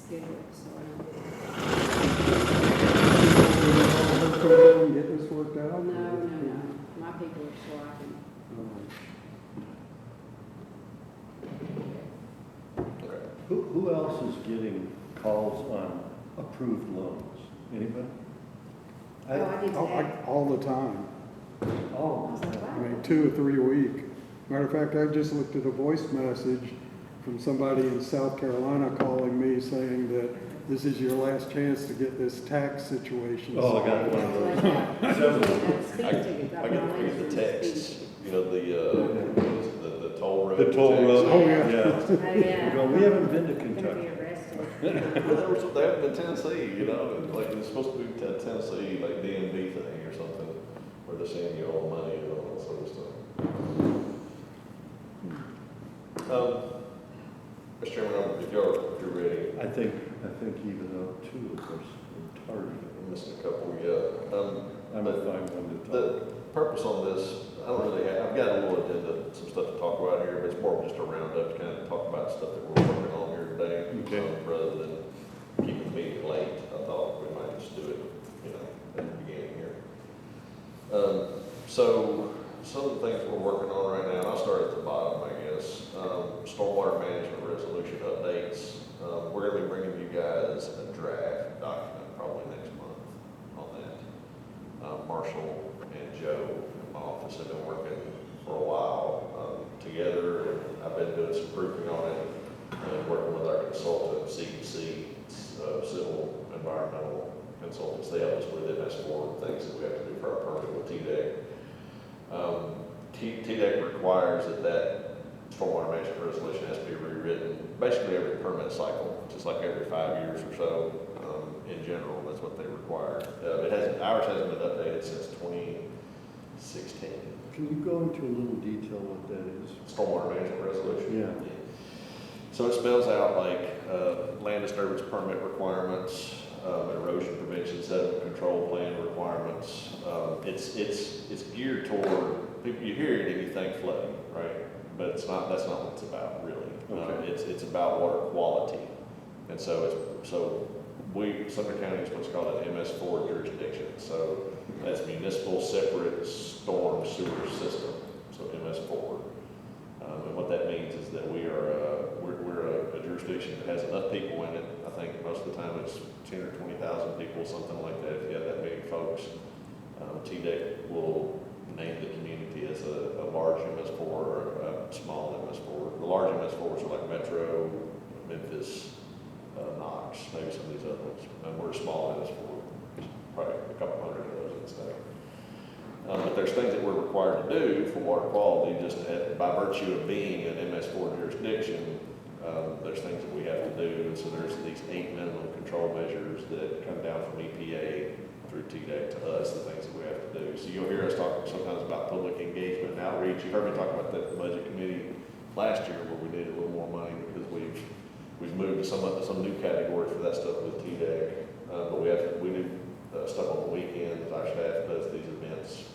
schedule, so. Get this worked out? No, my people are slacking. Okay. Who else is getting calls on approved loans? Anybody? Oh, I did today. All the time. I Oh, was like, I wow. mean, 2 or 3 a week. Matter of fact, I just looked at a voice message from somebody in South Carolina calling me saying that this is your last chance to get this tax situation. Oh, I got one of those. Speed ticket, I get the texts, you know, the toll road. The toll text. road. Oh, yeah. Oh, yeah. Well, we haven't been to Gonna be Kentucky. arrested. Well, they have in Tennessee, you know, like it's supposed to be a Tennessee, like DMV thing or something, where they're saying you owe money and all that sort of stuff. Mr. Chairman, if you're ready, I think even though 2 of us are targeted. I'm missing a couple, yeah. I'm But gonna find one to talk. the purpose on this, I don't really have, I've got a little agenda, some stuff to talk about here, but it's more of just a roundup to kind of talk about stuff that we're working on here today. Okay. Rather than keeping the meeting late, I thought we might just do it, you know, at the beginning here. So some of the things we're working on right now, and I'll start at the bottom, I guess. Stormwater management resolution updates. We're going to be bringing you guys a draft document probably next month on that. Marshall and Joe in my office have been working for a while together, and I've been doing some proofing on it and working with our consultant, CEC, Civil Environmental Consultants. They help us with MS4 things that we have to do for our permit with TDEC. TDEC requires that stormwater management resolution has to be rewritten basically every permit cycle, just like every 5 years or so. In general, that's what they require. Ours hasn't been updated since 2016. Can you go into a little detail what that is? Stormwater management resolution. Yeah. So it spells out like land disturbance permit requirements, erosion prevention, sediment control plan requirements. It's geared toward people. You hear it and you think flooding, right? But it's not. That's not what it's about, really. Okay. It's about water quality, and so Sumner County is what's called an MS4 jurisdiction. So that's municipal separate storm sewer system. So MS4. And what that means is that we're a jurisdiction that has enough people in it. I think most of the time it's 10 or 20,000 people, something like that. If you have that many folks, TDEC will name the community as a large MS4 or a small MS4. The large MS4s are like Metro, Memphis, Knox, maybe some of these other ones. And we're a small MS4, probably a couple hundred of those in the state. But there's things that we're required to do for water quality just by virtue of being an MS4 jurisdiction. There's things that we have to do, and so there's these 8 minimum control measures that come down from EPA through TDEC to us, the things that we have to do. So you'll hear us talk sometimes about public engagement and outreach. You heard me talk about that at the budget committee last year where we needed a little more money because we've moved to some new category for that stuff with TDEC. But we do stuff on the weekends. Our staff does these events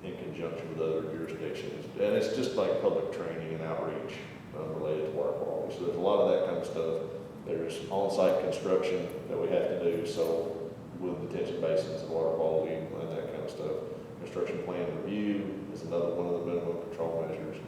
in conjunction with other jurisdictions. And it's just like public training and outreach related to water quality. So there's a lot of that kind of stuff. There's on-site construction that we have to do, so with detention basins and water quality and that kind of stuff. Construction plan review is another one of the minimum control measures.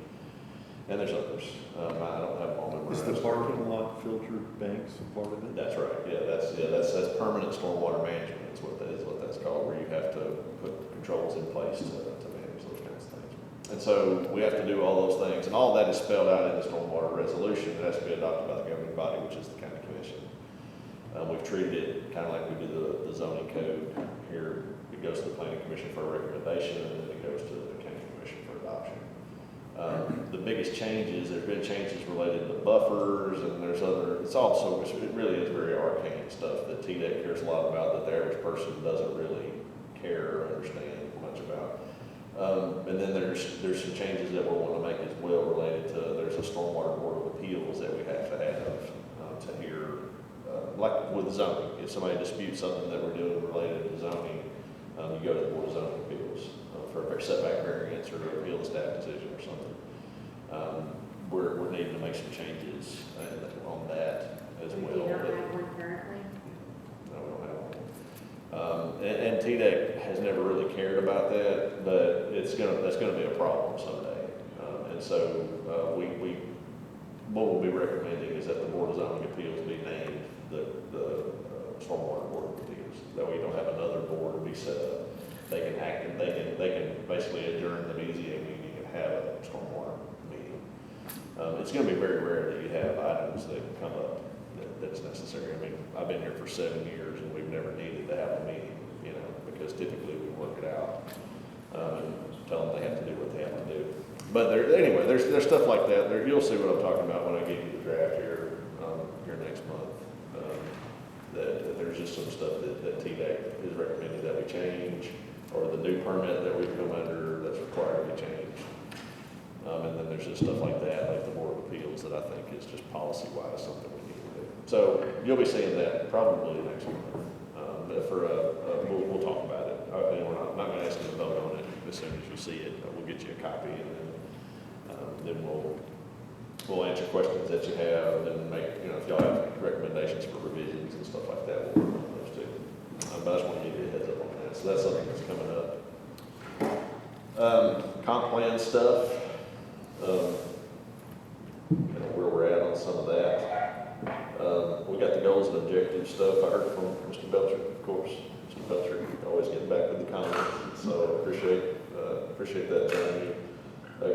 And there's others. I don't have them all memorized. Is the parking lot filter banks a part of it? That's right. That's permanent stormwater management is what that's called, where you have to put controls in place to manage those kinds of things. And so we have to do all those things, and all that is spelled out in the stormwater resolution that has to be adopted by the governing body, which is the county commission. We've treated it kind of like we do the zoning code here. It goes to the planning commission for a recommendation, and then it goes to the county commission for adoption. The biggest changes, there's been changes related to buffers, and there's other, it really is very arcane stuff that TDEC cares a lot about that the average person doesn't really care or understand much about. And then there's some changes that we're wanting to make as well related to, there's a stormwater board of appeals that we have to have to hear, like with zoning. If somebody disputes something that we're doing related to zoning, you go to the board of zoning appeals for a setback variance or appeal a staff decision or something. We're needing to make make some changes on that as You well. don't But- have one currently? no, we don't have one. And TDEC has never really cared about that, but that's gonna be a problem someday. And so, what we'll be recommending is that the Board of Zoning Appeals be named the Stormwater Board of Appeals. That way you don't have another board to be set up. They can act, and they can basically adjourn the BZA meeting and have a stormwater meeting. It's gonna be very rare that you have items that come up that's necessary. I mean, I've been here for 7 years and we've never needed to have a meeting, because typically we work it out. And tell them they have to do what they have to do. But anyway, there's stuff like that. You'll see what I'm talking about when I give you the draft here next month. That there's just some stuff that TDEC is recommended that we change, or the new permit that we've come under that's required to be changed. And then there's just stuff like that, like the Board of Appeals, that I think is just policy-wise something we need to do. So you'll be seeing that probably next month. But we'll talk about it. And we're not going to ask you to vote on it as soon as you see it. We'll get you a copy, and then we'll answer questions that you have, and then make, if y'all have recommendations for revisions and stuff like that, we'll work on those too. But I just want to give you a heads up on that. So that's something that's coming up. Comp plan stuff, where we're at on some of that. We got the goals and objectives stuff. I heard from Mr. Belcher, of course. Mr. Belcher always getting back with the comments, so appreciate that, Jeremy.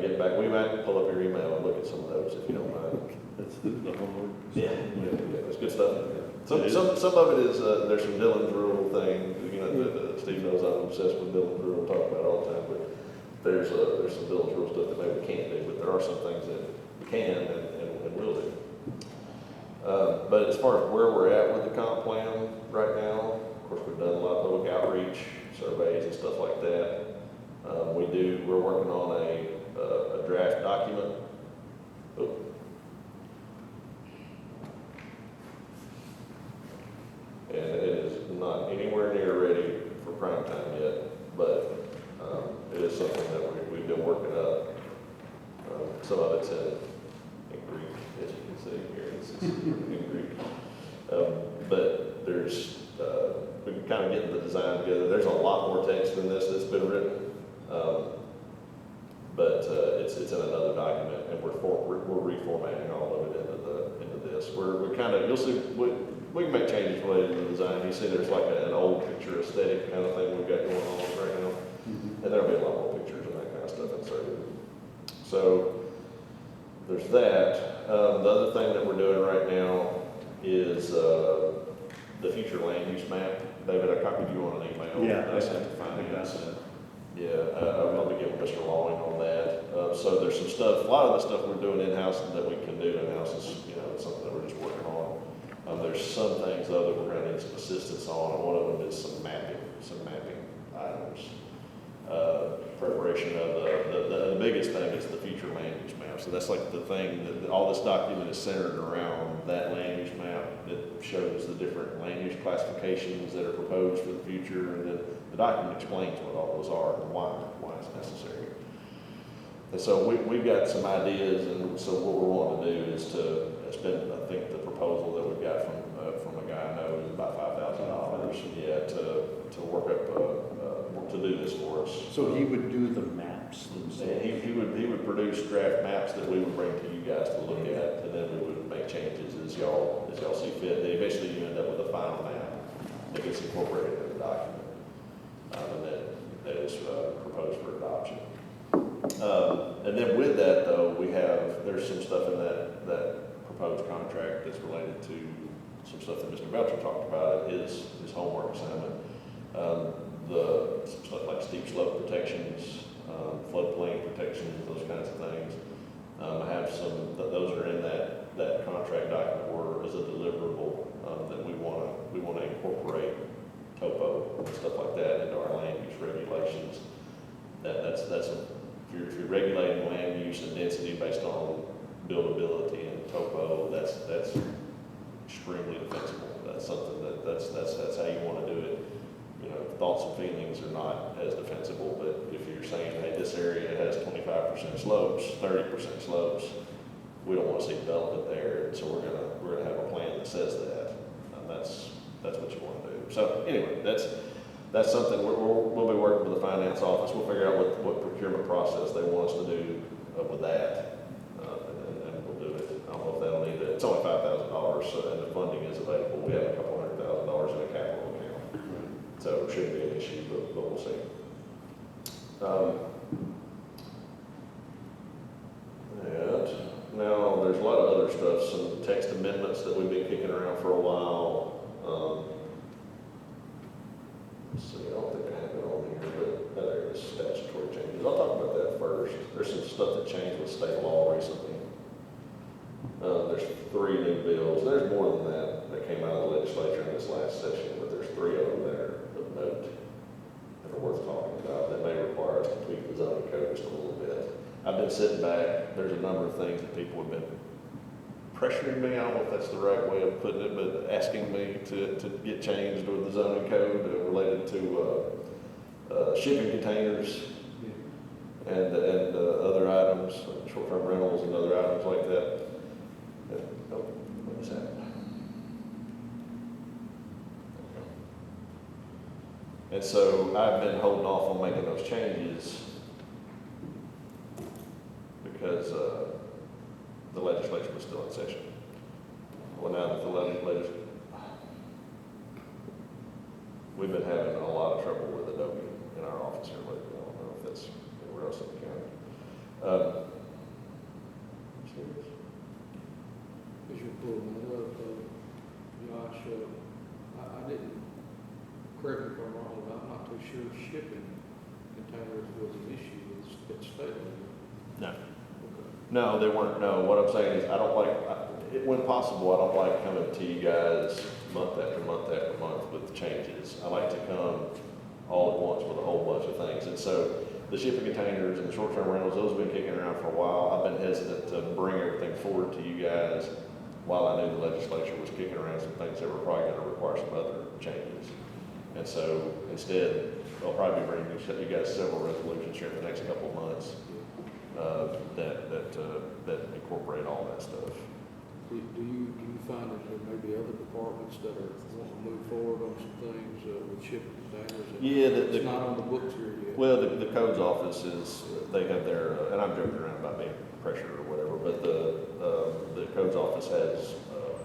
Getting back, we might pull up your email and look at some of those if you don't mind. That's the homework. Yeah, there's good stuff in there. Some of it is, there's some Dillon's rule thing, Steve knows I'm obsessed with Dillon's rule, talk about it all the time, but there's some Dillon's rule stuff that maybe we can't do, but there are some things that we can and will do. But as far as where we're at with the comp plan right now, of course, we've done a lot of public outreach, surveys and stuff like that. We're working on a draft document. Oh. And it is not anywhere near ready for prime time yet, but it is something that we've been working up. Some of it's in Greek, as you can see here. It's in Greek. But we can kind of get the design together. There's a lot more text than this that's been written. But it's in another document, and we're reformatting all of it into this. We're kind of, you'll see, we can make changes related to the design. You see there's like an old picture aesthetic kind of thing we've got going on right now. Mm-hmm. And there'll be a lot more pictures and that kind of stuff inserted. So there's that. The other thing that we're doing right now is the future land use map. David, I copied you on an email. Yeah, I sent to finance. Yeah, I'll be giving Mr. Lawing on that. So there's some stuff, a lot of the stuff we're doing in-house that we can do in-house is, it's something that we're just working on. There's some things though that we're going to need some assistance on, and one of them is some mapping items. Preparation of the biggest thing is the future land use map. So that's like the thing that all this document is centered around, that land use map that shows the different land use classifications that are proposed for the future, and then the document explains what all those are and why it's necessary. And so we've got some ideas, and so what we're wanting to do is to spend, I think the proposal that we've got from a guy I know is about $5,000. Yeah, to work up to do this for us. So he would do the maps themselves? He would produce draft maps that we would bring to you guys to look at, and then we would make changes as y'all see fit. Then eventually you end up with a final map that gets incorporated in the document, and that is proposed for adoption. And then with that though, there's some stuff in that proposed contract that's related to some stuff that Mr. Belcher talked about in his homework assignment. Some stuff like steep slope protections, floodplain protections, those kinds of things. I have those are in that contract document or as a deliverable that we want to incorporate topo and stuff like that into our land use regulations. If you're regulating land use and density based on buildability and topo, that's extremely defensible. That's something that's how you want to do it. Thoughts and feelings are not as defensible, but if you're saying, hey, this area has 25% slopes, 30% slopes, we don't want to see development there, so we're gonna have a plan that says that, and that's what you want to do. So anyway, that's something we'll be working with the finance office. We'll figure out what procurement process they want us to do with that, and we'll do it. I don't know if that'll need it. It's only $5,000, so, and the funding is available. We have a couple $100,000 in a capital account, so it shouldn't be an issue, but we'll see. And now there's a lot of other stuff, some text amendments that we've been kicking around for a while. Let's see, I don't think I have it on here, but there is statutory changes. I'll talk about that first. There's some stuff that changed with state law recently. There's 3 new bills. There's more than that came out of the legislature in this last session, but there's 3 of them that are of note that are worth talking about that may require us to tweak the zoning code just a little bit. I've been sitting back. There's a number of things that people have been pressuring me, I don't know if that's the right way of putting it, but asking me to get changed with the zoning code related to shipping containers and other items, short-term rentals and other items like that. Oh, what is that? And so I've been holding off on making those changes because the legislature was still in session. Well, now that the legislature, we've been having a lot of trouble with Adobe in our office here lately. I don't know if that's anywhere else in the county. As you're pulling that up, Josh, I didn't, correct me if I'm wrong, but I'm not too sure shipping containers was an issue at state level. No. No, they weren't. No, what I'm saying is when possible, I don't like coming to you guys month after month after month with changes. I like to come all at once with a whole bunch of things. And so the shipping containers and the short-term rentals, those have been kicking around for a while. I've been hesitant to bring everything forward to you guys while I knew the legislature was kicking around some things that were probably going to require some other changes. And so instead, I'll probably be bringing you guys several resolutions here in the next couple of months that incorporate all that stuff. Do you find that there may be other departments that are wanting to move forward on some things with shipping containers? Yeah, it's not on the books here yet. Well, the codes office they have their, and I'm joking around about being pressure or whatever, but the codes office has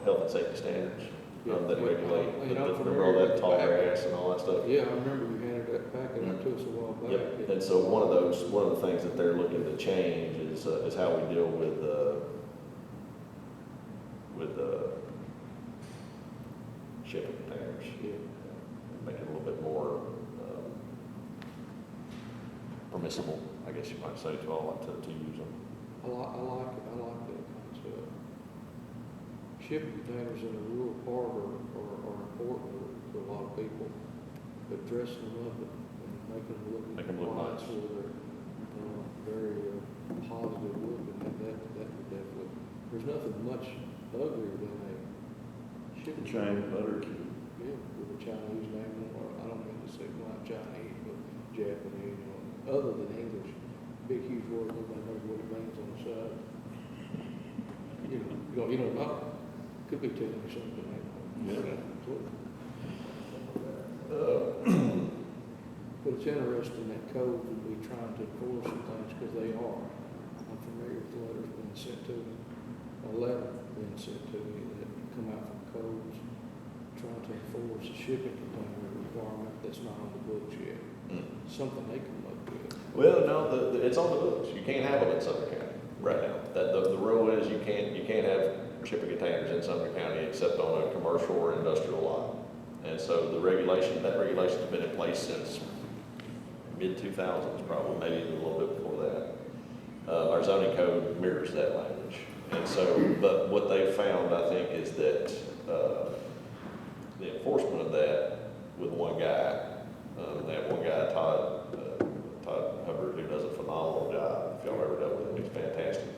health and safety standards that regulate the roll that tall grass and all that stuff. Yeah, I remember you handed that packet out to us a while back. Yep. And so one of the things that they're looking to change is how we deal with shipping containers. Yeah. Make it a little bit more permissible, I guess you might say, to all to use them. I like that concept. Shipping containers in a rural part are important to a lot of people, but dressing them up and making them look nice. with their very positive look, and that would definitely. There's nothing much uglier than a shipping Giant butter cube. Yeah, with a Chinese name, or I don't mean to say not Chinese, but Japanese, other than English. Big huge word, nobody knows what it means on the side. You don't know. Could be telling you something. Yeah. But it's interesting that code would be trying to enforce some things, because they are. I'm familiar with the letters being sent to me, a letter being sent to me that come out from codes trying to enforce a shipping container requirement that's not on the books yet. Something they come up with. Well, no, it's on the books. You can't have them in Sumner County right now. The rule is you can't have shipping containers in Sumner County except on a commercial or industrial lot. And so that regulation's been in place since mid-2000s, probably, maybe even a little bit before that. Our zoning code mirrors that language. And so, but what they've found, I think, is that the enforcement of that with one guy, they have one guy, Todd Hubbard, who does a phenomenal job. If y'all ever dealt with him, he's fantastic.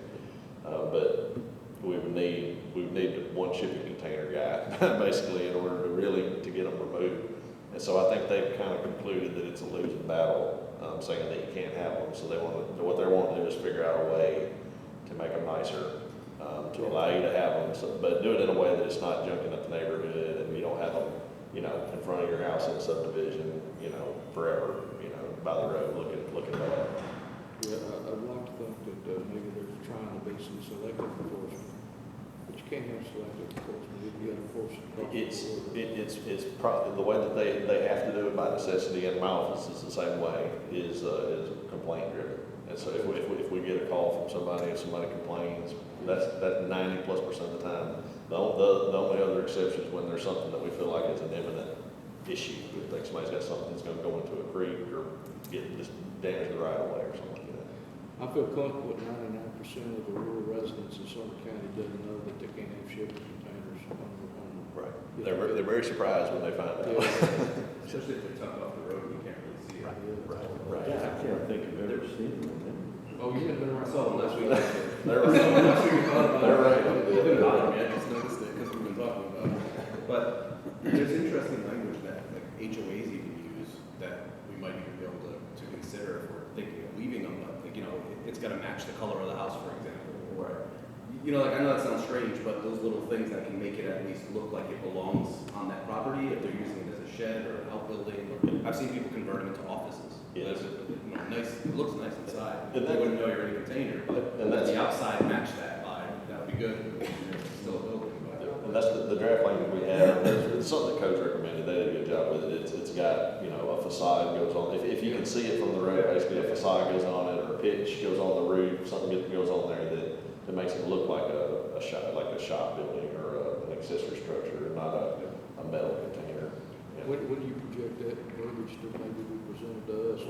But we would need one shipping container guy, basically, in order to really get them removed. And so I think they've kind of concluded that it's a losing battle, saying that you can't have them. So what they want to do is figure out a way to make them nicer to allow you to have them, but do it in a way that it's not junking up the neighborhood and you don't have them, you know, in front of your house in a subdivision, you know, forever, you know, by the road, looking bad. Yeah, I'd like to think that maybe there's trying to be some selective enforcement, but you can't have selective enforcement if you have enforcement. It's probably, the way that they have to do it by necessity, and my office is the same way, is complaint driven. And so if we get a call from somebody, if somebody complains, that's 90+% of the time. The only other exception is when there's something that we feel like is an imminent issue. We think somebody's got something that's gonna go into a creek or just damage the right of way or something like that. I feel comfortable that 99% of the rural residents in Sumner County doesn't know that they can't have shipping containers on. Right. They're very surprised when they find out. Especially if they're tucked off the road, you can't really see it. Right. Yeah, I can't think I've ever seen them. Oh, you haven't been I around. saw them last week. They're right. Last week we thought about it. They're right. It didn't bother me, I just noticed it because we've been talking about it. But there's interesting language that like HOAs even use that we might even be able to consider if we're thinking of leaving them. Like, you know, it's got to match the color of the house, for example. Or, you know, like I know that sounds strange, but those little things that can make it at least look like it belongs on that property if they're using it as a shed or an outbuilding. I've seen people convert them into offices. Yes. You know, nice, it looks nice inside. And They wouldn't know you're in a container, but And that's- the outside match that vibe. That would be good. It's still a building, but. And that's the draft language we have. It's something that code's recommended. They did a good job with it. It's got, you know, a facade goes on. If you can see it from the road, basically a facade goes on it or a pitch goes on the roof, something goes on there that makes it look like a shop building or an accessory structure, not a metal container. Yeah. When do you project that verbiage to maybe be presented to us?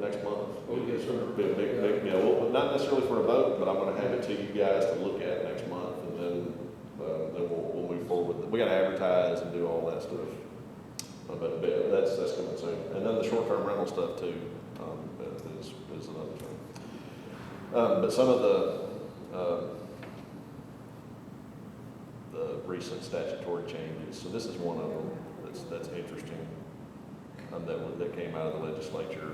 Next month. Oh, yes, sir. Big, yeah, well, not necessarily for a vote, but I'm gonna have it to you guys to look at next month, and then we'll move forward with it. We gotta advertise and do all that stuff. But that's coming soon. And then the short-term rental stuff too, is another thing. But some of the recent statutory changes, so this is one of them that's interesting, that came out of the legislature.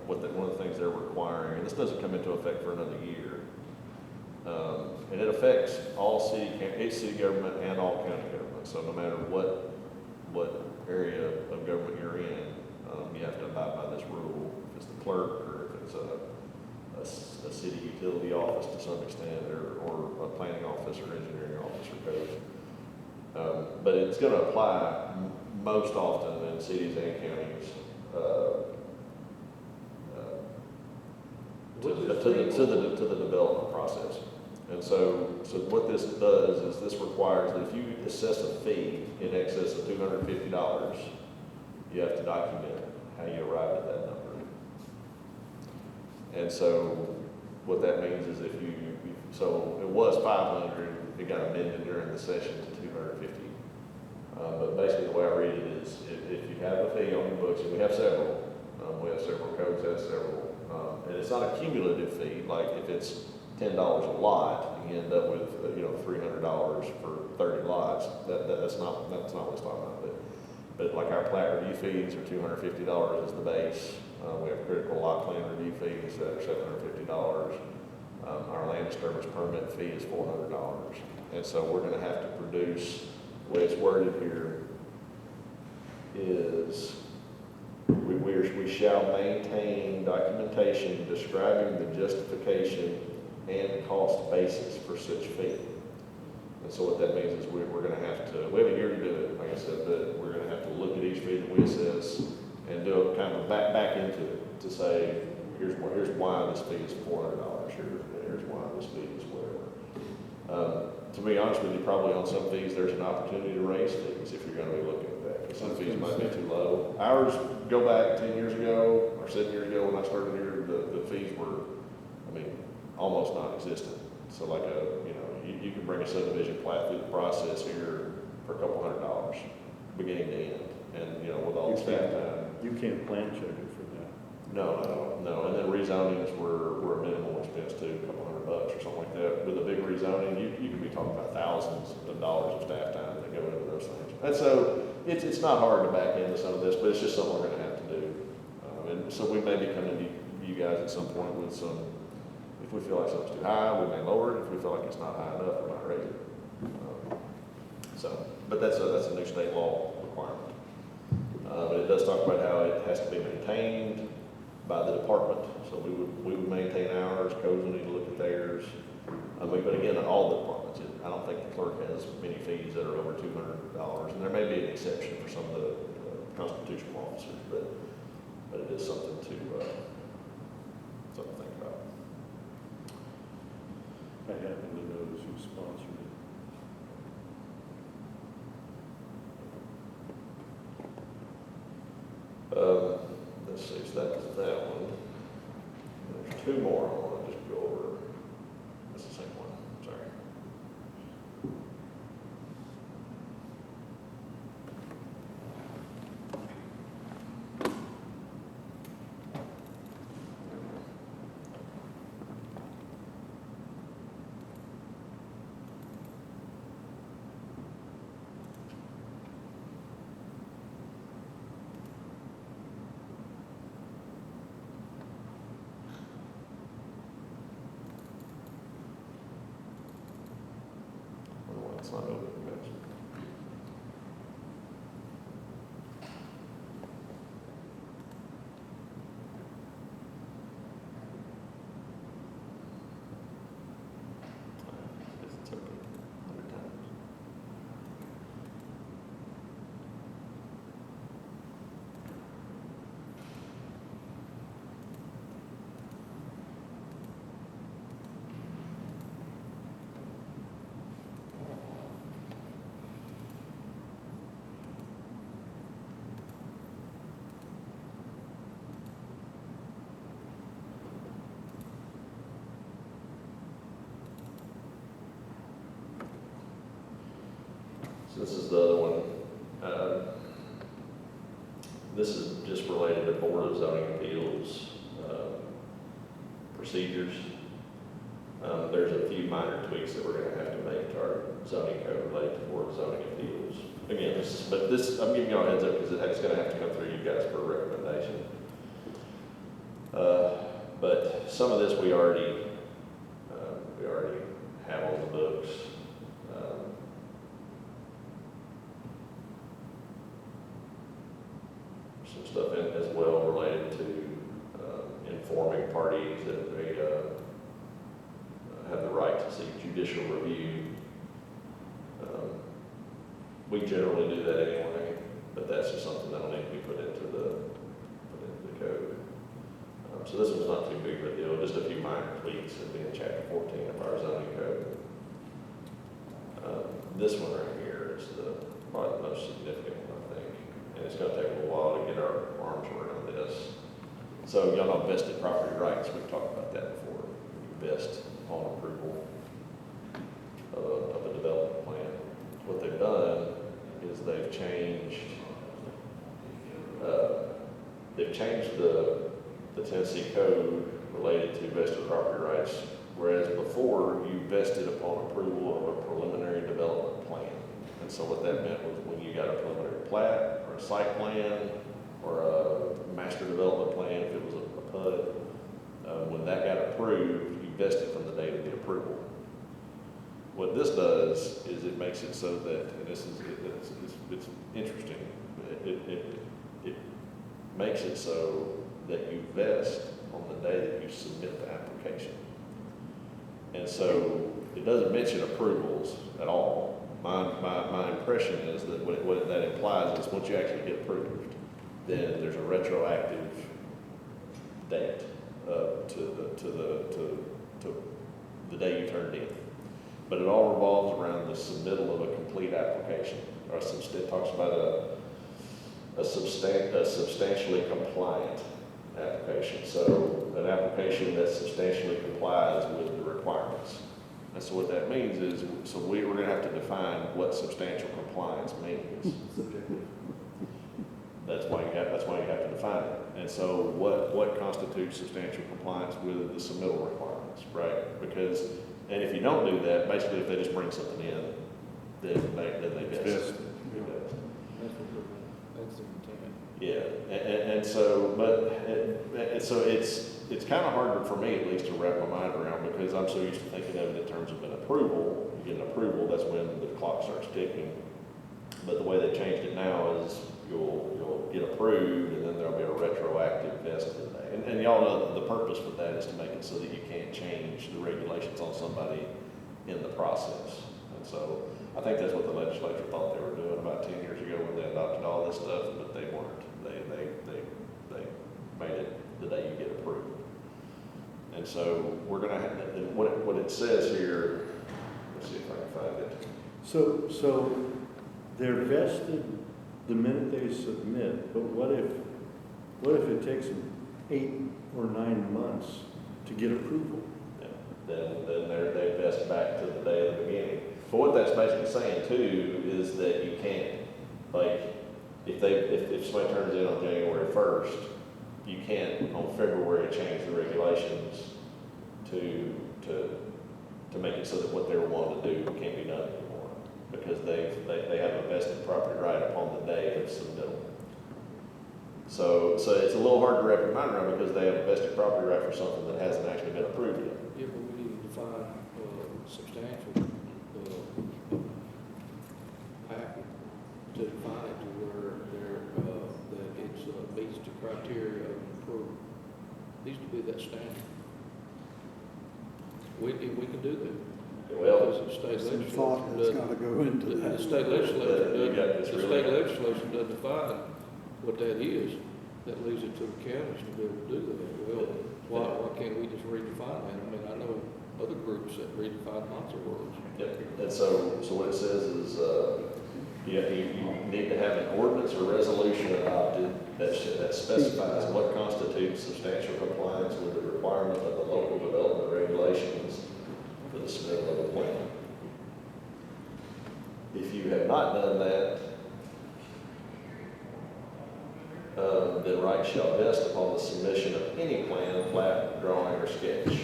One of the things they're requiring, and this doesn't come into effect for another year, and it affects all city government and all county government. So no matter what area of government you're in, you have to abide by this rule. If it's the clerk or if it's a city utility office to some extent, or a planning office or engineering office or code. But it's going to apply most often in cities and counties to the development process. And so what this does is this requires that if you assess a fee in excess of $250, you have to document how you arrived at that number. And so what that means is so it was 500, it got amended during the session to 250. But basically the way I read it is if you have a fee on your books, and we have several codes have several, and it's not a cumulative fee, like if it's $10 a lot, you end up with $300 for 30 lots. That's not what it's talking about. But like our plat review fees are $250 as the base. We have critical lot plan review fees that are $750. Our land disturbance permit fee is $400. And so we're going to have to produce, the way it's worded here is we shall maintain documentation describing the justification and cost basis for such fee. And so what that means is we're going to have to, we have a year to do it, like I said, but we're going to have to look at each fee that we assess and do a kind of back into it to say, here's why this fee is $400, here's why this fee is whatever. To be honest with you, probably on some fees, there's an opportunity to raise fees if you're going to be looking at that. Because some fees might be too low. Ours go back 10 years ago or 7 years ago when I started here, the fees were, almost non-existent. So like you can bring a subdivision plat through the process here for a couple $100, beginning to end, and with all the staff time. You can't plan check it for that. No. And then rezonings were a minimal expense too, a couple $100 or something like that. With a big rezoning, you can be talking about thousands of dollars of staff time that go into those things. And so it's not hard to back into some of this, but it's just something we're going to have to do. And so we may be coming to you guys at some point with some If we feel like something's too high, we may lower it. If we feel like it's not high enough, we might raise it. But that's a new state law requirement. But it does talk about how it has to be maintained by the department. So we would maintain ours, codes will need to look at theirs. But again, all the departments, I don't think the clerk has many fees that are over $200. And there may be an exception for some of the constitutional officers, but it is something to think about. I happen to know who sponsored it. Let's see, so that was that one. There's two more I want to just go over. That's the same one, sorry. Oh, it's not open, guys. It's okay. 100 times. So this is the other one. This is just related to Board of Zoning Appeals procedures. There's a few minor tweaks that we're going to have to make to our zoning code related to Board of Zoning Appeals. Again, I'm giving y'all a heads up because it's going to have to come through you guys for a recommendation. But some of this we already have on the books. Some stuff in as well related to informing parties that they have the right to seek judicial review. We generally do that anyway, but that's just something that'll need to be put into the code. So this one's not too big of a deal, just a few minor tweaks. It'll be in chapter 14 of our zoning code. This one right here is probably the most significant one, I think. And it's going to take a little while to get our arms around this. So y'all know vested property rights. We've talked about that before. You vest on approval of a development plan. What they've done is they've changed the Tennessee code related to vested property rights, whereas before you vested upon approval of a preliminary development plan. And so what that meant was when you got a preliminary plat or a site plan or a master development plan, if it was a PUD, when that got approved, you vested from the date of the approval. What this does is it makes it so that, and this is it's interesting, it makes it so that you vest on the day that you submit the application. And so it doesn't mention approvals at all. My impression is that what that implies is once you actually get approved, then there's a retroactive date to the day you turned in. But it all revolves around the submittal of a complete application. Or it talks about a substantially compliant application. So an application that substantially complies with the requirements. And so what that means is, so we're going to have to define what substantial compliance means. That's why you have to define it. And so what constitutes substantial compliance with the submittal requirements, right? Because, and if you don't do that, basically if they just bring something in, then they vest. That's the intent. Yeah, and so, so it's it's kind of hard for me at least to wrap my mind around, because I'm so used to thinking of it in terms of an approval. You get an approval, that's when the clock starts ticking. But the way they changed it now is you'll get approved, and then there'll be a retroactive vested day. And y'all know the purpose for that is to make it so that you can't change the regulations on somebody in the process. And so I think that's what the legislature thought they were doing about 10 years ago when they adopted all this stuff, but they weren't. They made it the day you get approved. And so we're gonna have, what it says here, let's see if I can find it. So they're vested the minute they submit, but what if it takes them 8 or 9 months to get approval? Yeah. Then they vest back to the day of the beginning. But what that's basically saying too is that you can't, like, if somebody turns in on January 1st, you can't on February change the regulations to make it so that what they were wanting to do can't be done anymore, because they have a vested property right upon the day of submittal. So it's a little hard to wrap your mind around, because they have a vested property right for something that hasn't actually been approved yet. Yeah, but we need to define substantial package to define it to where that it meets the criteria of approval. Needs to be that standard. We can do that. Well, Because the state Some legislature thought that's doesn't, gotta go into the that. state legislature You got this doesn't, the really- state legislation doesn't define what that is. That leaves it to the counties to be able to do that. Well, why can't we just redefine that? I mean, I know other groups that redefine lots of words. Yep. And so what it says is, you need to have an ordinance or resolution adopted that specifies what constitutes substantial compliance with the requirement of the local development regulations for the submittal of a plan. If you have not done that, then rights shall vest upon the submission of any plan, plat, drawing, or sketch.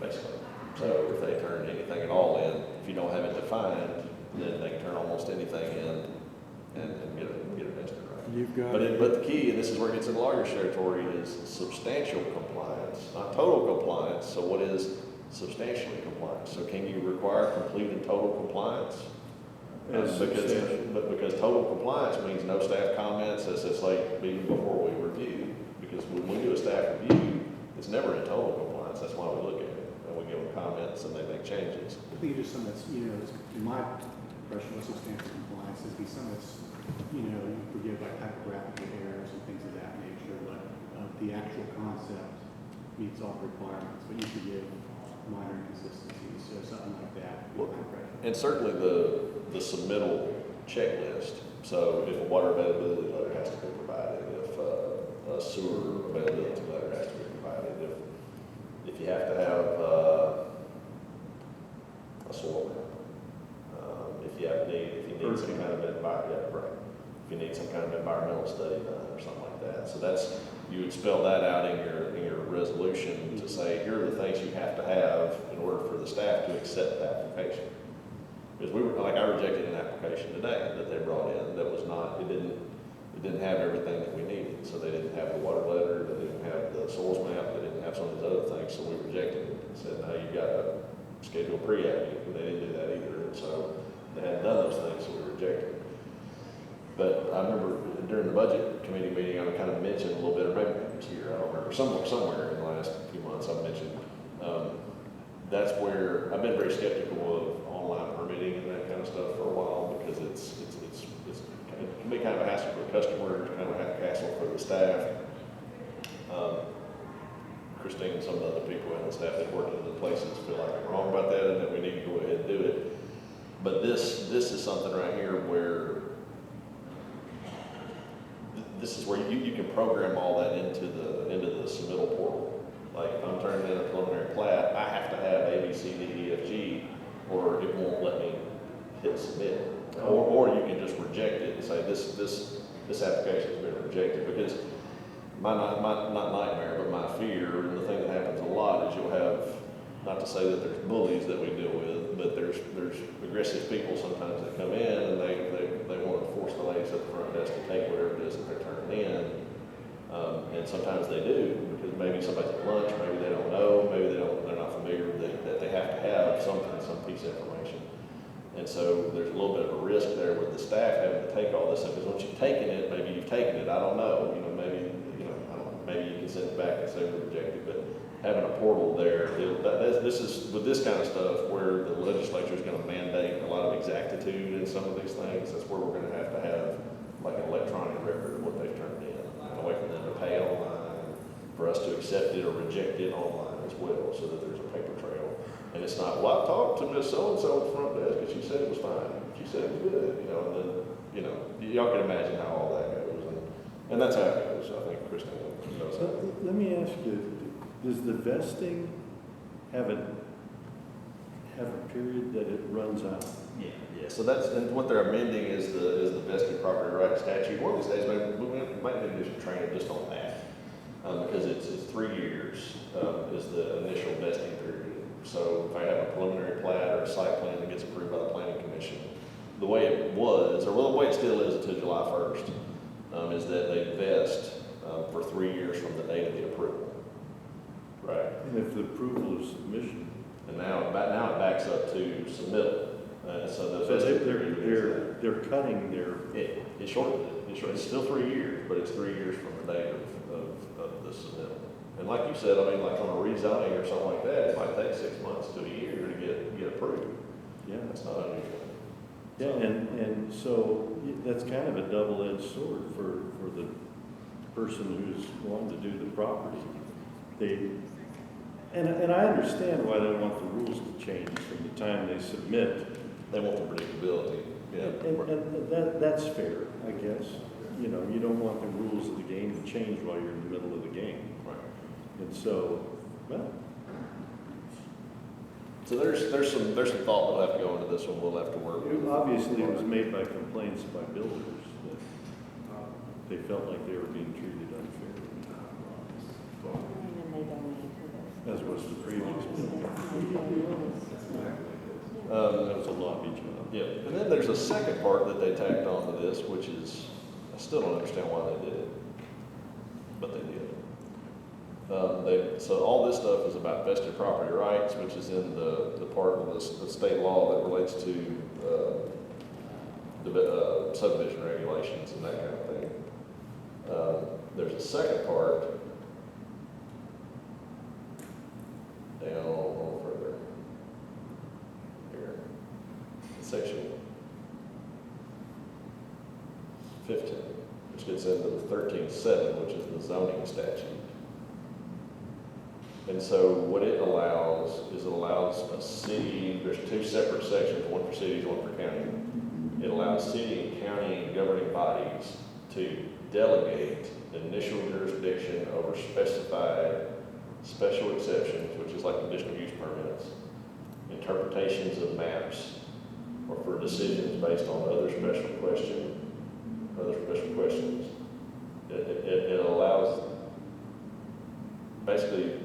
Basically. So if they turn anything at all in, if you don't have it defined, then they can turn almost anything in and get it vested right. You've got. But the key, and this is where it gets into lawyer's territory, is substantial compliance, not total compliance. So what is substantially compliant? So can you require complete and total compliance? Because total compliance means no staff comments, as it's like even before we review. Because when we do a staff review, it's never in total compliance. That's why we look at it. And we give them comments and they make changes. I think it's just something that's, in my impression of substantial compliance, is be something that's, you forgive like typographical errors and things of that nature, but the actual concept meets all requirements, but you forgive minor inconsistencies, so something like that. Well, and certainly the submittal checklist. So if a water availability letter has to be provided, if a sewer availability letter has to be provided, if you have to have a soil map, if you need some kind of if you need some kind of environmental study done or something like that. So you would spell that out in your resolution to say, here are the things you have to have in order for the staff to accept the application. Because I rejected an application today that they brought in that was not, it didn't have everything that we needed. So they didn't have the water letter, they didn't have the soils map, they didn't have some of these other things, so we rejected it and said, no, you've got to schedule pre-app, and they didn't do that either. And so they hadn't done those things, so we rejected it. But I remember during the budget committee meeting, I kind of mentioned a little bit, or maybe it was here, I don't remember, somewhere in the last few months, I mentioned, that's where I've been very skeptical of online permitting and that kind of stuff for a while, because it can be kind of a hassle for the customer, kind of a hassle for the staff. Christine and some of the other people in the staff that work in the places feel like I'm wrong about that and that we need to go ahead and do it. But this is something right here where this is where you can program all that into the submittal portal. Like if I'm turning in a preliminary plat, I have to have A, B, C, D, E, F, G, or it won't let me hit submit. Or you can just reject it and say this application has been rejected. Because my not nightmare, but my fear, and the thing that happens a lot is you'll have, not to say that there's bullies that we deal with, but there's aggressive people sometimes that come in and they want to force the ladies at the front desk to take whatever it is that they're turning in. And sometimes they do, because maybe somebody's at lunch, maybe they don't know, maybe they're not familiar with that they have to have some piece of information. And so there's a little bit of a risk there with the staff having to take all this stuff, because once you've taken it, maybe you've taken it, I don't know, maybe, I don't know, maybe you can send it back and say we reject it, but having a portal there, this is, with this kind of stuff, where the legislature is gonna mandate a lot of exactitude in some of these things, that's where we're gonna have to have like an electronic record of what they've turned in, and a way for them to pay online, for us to accept it or reject it online as well, so that there's a paper trail. And it's not, well, I talked to Miss So-and-so at the front desk, and she said it was fine, she said it was good, and then, y'all can imagine how all that goes, and that's how it goes. I think Kristen knows that. Let me ask you, does the vesting have a period that it runs out? Yeah, so and what they're amending is the vested property right statute. One of these days, maybe we might need to do some training just on that, because it's 3 years is the initial vesting period. So if I have a preliminary plat or a site plan that gets approved by the planning commission, the way it was, or well, the way it still is until July 1st, is that they vest for 3 years from the date of the approval. Right. And if the approval is submission? And now it backs up to submittal. So they're cutting their. It's shortened. It's still 3 years, but it's 3 years from the date of the submittal. And like you said, I mean, like on a rezoning or something like that, it might take 6 months to a year to get approved. Yeah. That's not unusual. Yeah, and so that's kind of a double-edged sword for the person who's wanting to do the property. And I understand why they want the rules to change from the time they submit. They want the predictability. Yeah. And that's fair, I guess. You don't want the rules of the game to change while you're in the middle of the game. Right. And so, well. So there's some thought that'll have to go into this one. We'll have to work. Obviously, it was made by complaints by builders that they felt like they were being treated unfairly, And they donate to as was the previous builder. That was a lobby job. Yeah, and then there's a second part that they tacked onto this, which is, I still don't understand why they did it, but they did. So all this stuff is about vested property rights, which is in the part of the state law that relates to subdivision regulations and that kind of thing. There's a second part down a little further here, section 15, which gets into the 13.7, which is the zoning statute. And so what it allows is a city, there's two separate sections, one for cities, one for county. It allows city and county governing bodies to delegate initial jurisdiction over specified special exceptions, which is like conditional use permits, interpretations of maps, or for decisions based on other special questions. It allows, basically,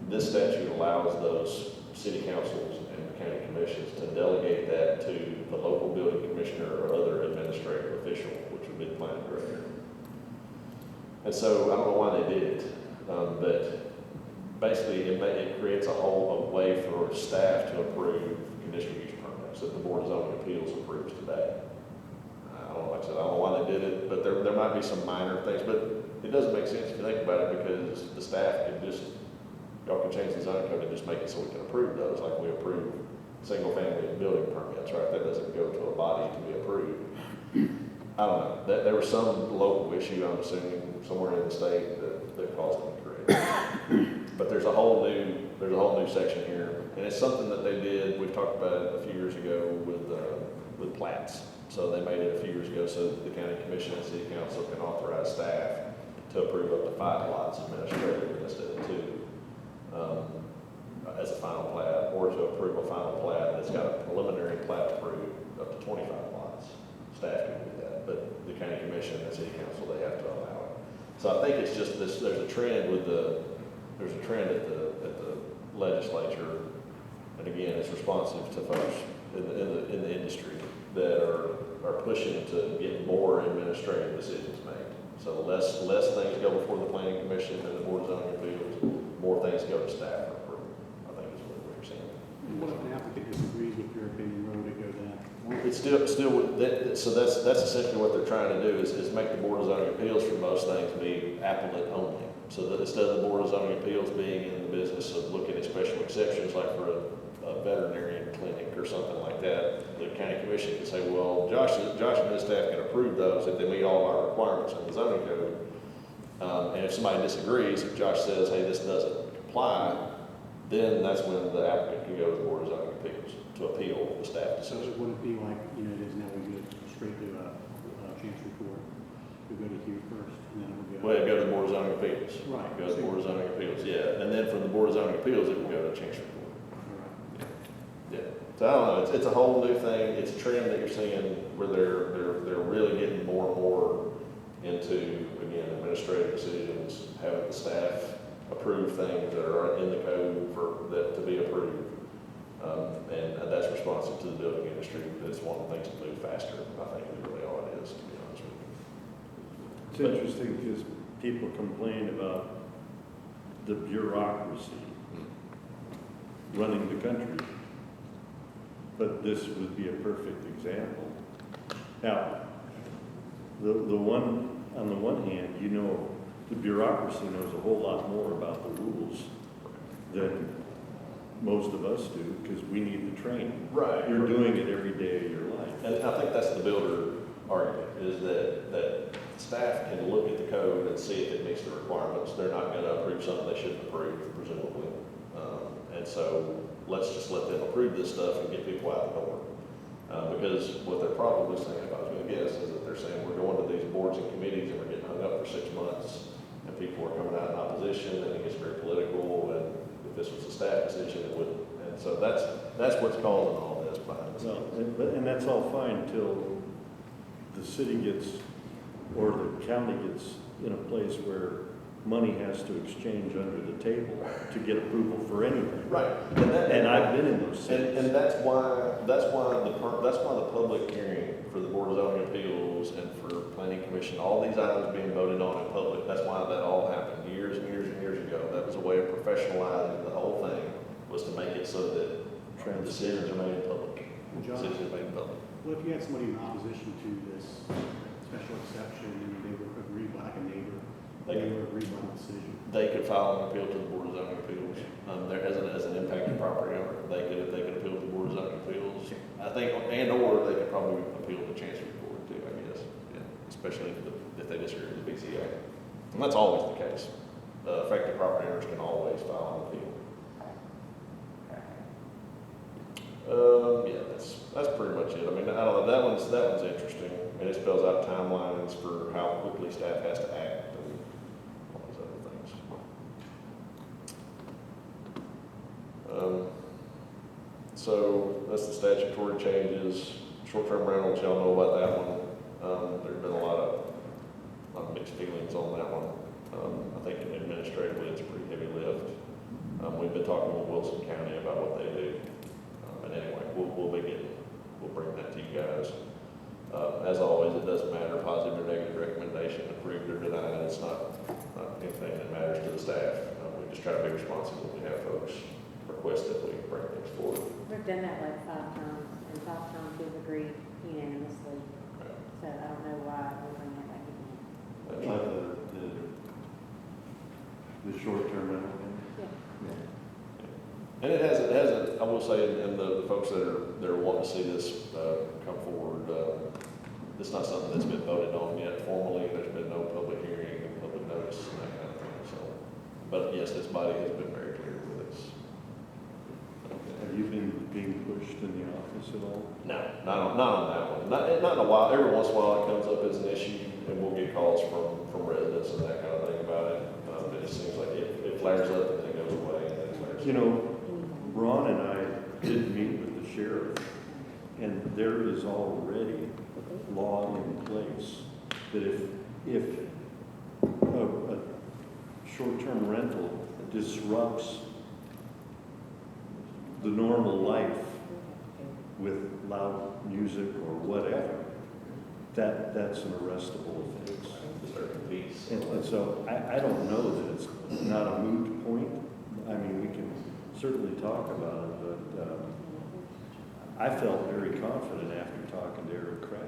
this statute allows those city councils and county commissions to delegate that to the local building commissioner or other administrative official, which would be the planning director. And so I don't know why they did it, but basically it creates a way for staff to approve conditional use permits that the Board of Zoning Appeals approves today. I don't know why they did it, but there might be some minor things, but it doesn't make sense if you think about it, because the staff can y'all can change the zoning code and just make it so we can approve those, like we approve single-family building permits, right? That doesn't go to a body to be approved. I don't know. There was some local issue, I'm assuming, somewhere in the state that caused them to create it. But there's a whole new section here, and it's something that they did. We've talked about it a few years ago with plats. So they made it a few years ago so that the county commission and city council can authorize staff to approve up to 5 lots administratively instead of 2. As a final plat, or to approve a final plat that's got a preliminary plat approved up to 25 lots. Staff can do that, but the county commission and city council, they have to allow it. So I think it's just this, there's a trend at the legislature, and again, it's responsive to folks in the industry that are pushing to get more administrative decisions made. So less things go before the planning commission and the board of zoning appeals, more things go to staff for approval, I think is what we're saying. What if an applicant disagrees with your opinion, where would it go then? It's still with that, so that's essentially what they're trying to do is make the board of zoning appeals for most things be appellate only. So that instead of the board of zoning appeals being in the business of looking at special exceptions, like for a veterinarian clinic or something like that, the county commission can say, well, Josh and his staff can approve those if they meet all of our requirements in the zoning code. And if somebody disagrees, if Josh says, hey, this doesn't comply, then that's when the applicant can go to the board of zoning appeals to appeal the staff So decision. it wouldn't be like, you know, it is now, we go straight to Chancery Court. We go to here first, and then we go. Well, it'd go to the board of zoning appeals. Right. Go to the board of zoning appeals, yeah. And then from the board of zoning appeals, it would go to Chancery Court. All right. Yeah. So I don't know, it's a whole new thing. It's a trend that you're seeing where they're really getting more and more into, again, administrative decisions, having the staff approve things that are in the code for that to be approved. And that's responsive to the building industry. It's one of the things that move faster, I think, is really all it is, to be honest with you. It's interesting because people complain about the bureaucracy running the country, but this would be a perfect example. Now, on the one hand, you know, the bureaucracy knows a whole lot more about the rules than most of us do, because we need the training. Right. You're doing it every day of your life. And I think that's the builder argument, is that staff can look at the code and see if it meets the requirements. They're not gonna approve something they shouldn't approve, presumably. And so let's just let them approve this stuff and get people out the door. Because what they're probably saying, if I was gonna guess, is that they're saying we're going to these boards and committees and we're getting hung up for 6 months, and people are coming out in opposition, and it gets very political, and if this was a staff decision, it wouldn't. And so that's what's causing all this behind the Well, scenes. and that's all fine until the city gets, or the county gets in a place where money has to exchange under the table to get approval for anything. Right. And I've been in those cities. And that's why the public hearing for the Board of Zoning Appeals and for Planning Commission, all these items being voted on in public, that's why that all happened years and years and years ago. That was a way of professionalizing the whole thing, was to make it so that decisions are made in public. Josh, Decisions are made in public. what if you had somebody in opposition to this special exception, and they were agreed by, like a neighbor, they were agreed by the decision? They could file an appeal to the Board of Zoning Appeals. There, as an impacted property owner, they could appeal to the Board of Zoning Appeals. I think, or they could probably appeal to Chancery Court too, I guess. Yeah, especially if they disagree with the BCA. And that's always the case. Affected property owners can always file an appeal. Yeah, that's pretty much it. I mean, I don't know, that one's interesting, and it spells out timelines for how quickly staff has to act and all these other things. So that's the statutory changes. Short-term rentals, y'all know about that one. There's been a lot of mixed feelings on that one. I think administratively it's a pretty heavy lift. We've been talking with Wilson County about what they do. And anyway, we'll bring that to you guys. As always, it doesn't matter, positive or negative recommendation, approved or denied. It's not anything that matters to the staff. We just try to be responsible when we have folks request that we bring things forward. We've done that like 5 times, and 5 times we've agreed unanimously. So I don't know why we're bringing that back again. That's right. The short-term rental thing? And it hasn't, I will say, and the folks that are wanting to see this come forward, it's not something that's been voted on yet formally. There's been no public hearing and public notice and that kind of thing. So, but yes, this body has been very clear with this. Have you been being pushed in the office at all? No, not on that one. Not in a while. Every once in a while, it comes up as an issue, and we'll get calls from residents and that kind of thing about it. It just seems like it flares up and then it goes away, and then it flares up. You know, Ron and I did meet with the sheriff, and there is already law in place that if a short-term rental disrupts the normal life with loud music or whatever, that's an arrestable offense. Disturbing peace. And so I don't know that it's not a moot point. I mean, we can certainly talk about it, but I felt very confident after talking to Eric Craddock.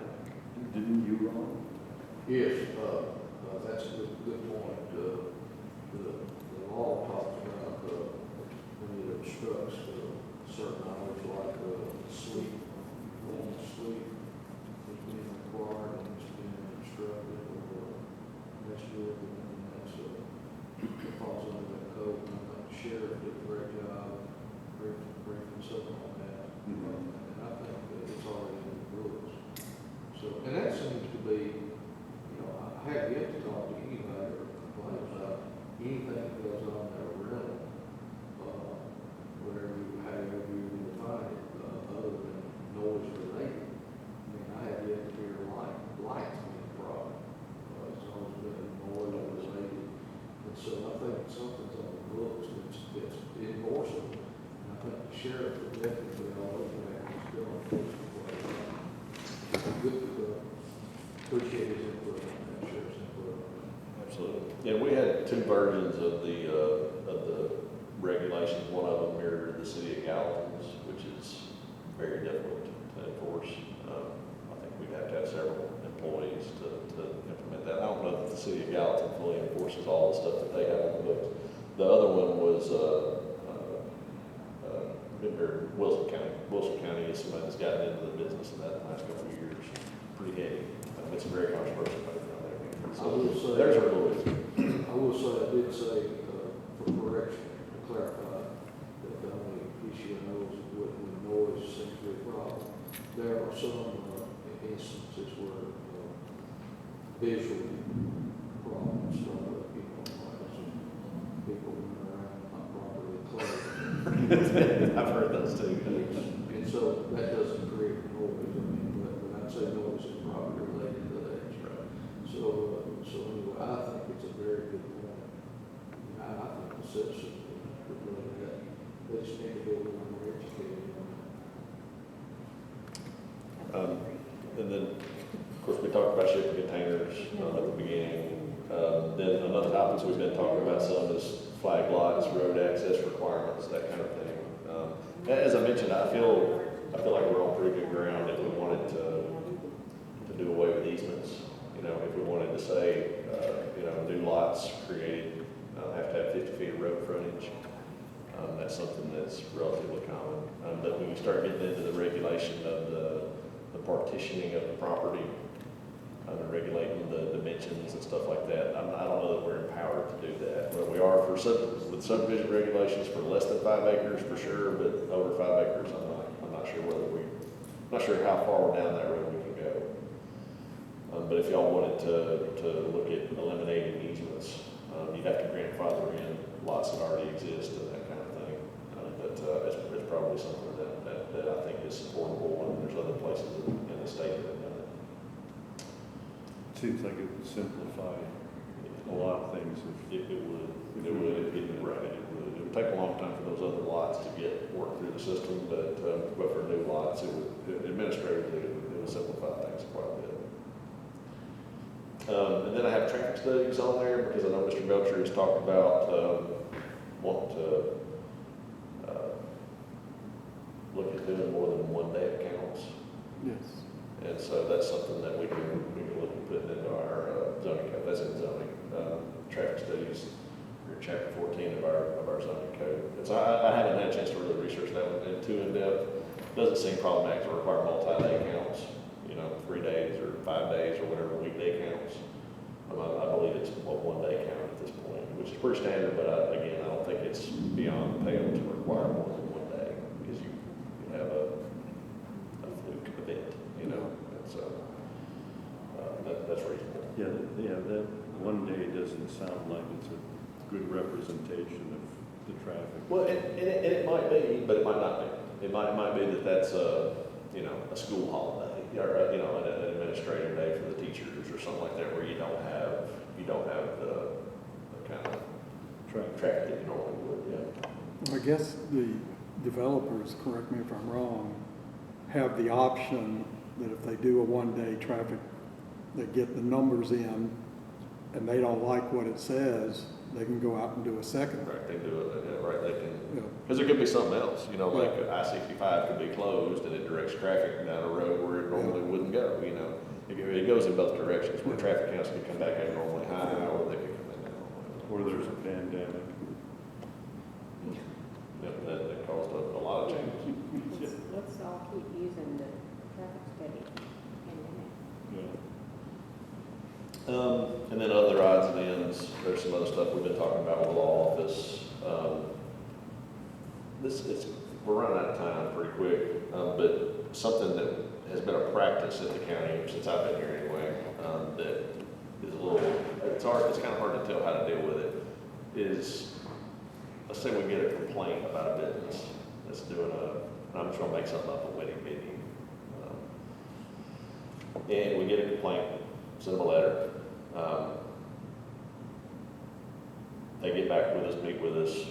Didn't you, Ron? Yes, that's a good point. The law talks about, when it obstructs certain hours like, sleep, sleep is being required and it's being obstructed or messed with, and that's, it falls under that code. And I think the sheriff did a great job briefing something on that. And I think that it's already in the rules. So, and that seems to be, I have yet to talk to anybody or complain about anything that goes on there rental, whatever you, however you define it, other than noise related. I mean, I have yet to hear lights being a problem. It's always been noise related. And so I think something's on the books that's enforceable. And I think the sheriff would definitely all over that and still enforcement. Good to go. Appreciate his input on that, sheriff's input on that. Absolutely. Yeah, we had two versions of the regulations. One of them mirrored the city of Gallatin's, which is very difficult to enforce. I think we'd have to have several employees to implement that. I don't know that the city of Gallatin fully enforces all the stuff that they have on the books. The other one was Wilson County. Wilson County is somebody that's gotten into the business in that last couple of years. Pretty heavy. It's a very controversial matter down there. I will say, There's our rules. I will say, I did say, for correction, to clarify, that the only issue I know is with noise seems to be a problem. There are some instances where visual problems start up, like some people running around not properly clothed. I've heard those too. And so that doesn't create noise, I mean, but I'd say noise is probably related to that. So anyway, I think it's a very good point. I think the citizens would look at that. They just need to be a little more educated on that. And then, of course, we talked about shipping containers at the beginning. Then another topic we've been talking about some is flag lots, road access requirements, that kind of thing. As I mentioned, I feel like we're on pretty good ground if we wanted to do away with easements. If we wanted to say, new lots created have to have 50 feet of road frontage. That's something that's relatively common. But when you start getting into the regulation of the partitioning of the property, and regulating the dimensions and stuff like that, I don't know that we're empowered to do that. Well, we are with subdivision regulations for less than 5 acres for sure, but over 5 acres, I'm not sure not sure how far down that road we can go. But if y'all wanted to look at eliminating easements, you'd have to grandfather in lots that already exist and that kind of thing. But it's probably something that I think is supportable, and there's other places in the state that have done it. Seems like it would simplify a lot of things. It would. It would take a long time for those other lots to get worked through the system, but for new lots, administratively, it would simplify things quite a bit. And then I have traffic studies on there because I know Mr. Belcher has talked about wanting to look at doing more than one day of counts. Yes. And so that's something that we can look at putting into our zoning code. That's in zoning. Traffic studies are in chapter 14 of our zoning code. And so I haven't had a chance to really research that one too in depth. Doesn't seem problematic to require multi-day counts, 3 days or 5 days or whatever weekday counts. I believe it's a 1 day count at this point, which is pretty standard, but again, I don't think it's beyond the pale to require more than 1 day because you have a fluke event, and so that's reasonable. Yeah, that 1 day doesn't sound like it's a good representation of the traffic. Well, and it might be, but it might not be. It might be that's a school holiday, or an administrative day for the teachers or something like that, where you don't have the kind of traffic that you normally would. Yeah. I guess the developers, correct me if I'm wrong, have the option that if they do a 1 day traffic that get the numbers in and they don't like what it says, they can go out and do a second. Right, they do it, yeah, right, they can, Yeah. because there could be something else, you know, like I-65 could be closed and it directs traffic down a road where it normally wouldn't go, you know. It goes in both directions, where traffic counts can come back abnormally high, or they can come in abnormally low. Or there's a pandemic. Yep, that caused a lot of changes. Let's all keep using the traffic study. And then other odds and ends, there's some other stuff we've been talking about with the law office. We're running out of time pretty quick, but something that has been a practice at the county since I've been here anyway, that is a little, it's kind of hard to tell how to deal with it, is, let's say we get a complaint about a business that's doing I'm just gonna make something up, a wedding meeting. And we get a complaint, send them a letter. They get back with us, meet with us.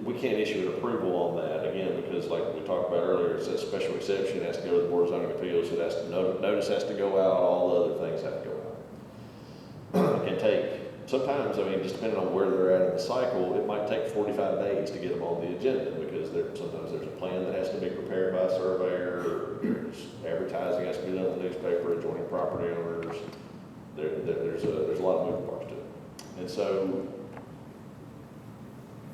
We can't issue an approval on that, again, because like we talked about earlier, it says special exception, it has to go to the Board of Zoning Appeals, it has to, notice has to go out, all the other things have to go out. It can take, sometimes, I mean, just depending on where they're at in the cycle, it might take 45 days to get them on the agenda, because sometimes there's a plan that has to be prepared by a surveyor, or there's advertising has to be done in the newspaper, adjoining property owners. There's a lot of moving parts to it. And so,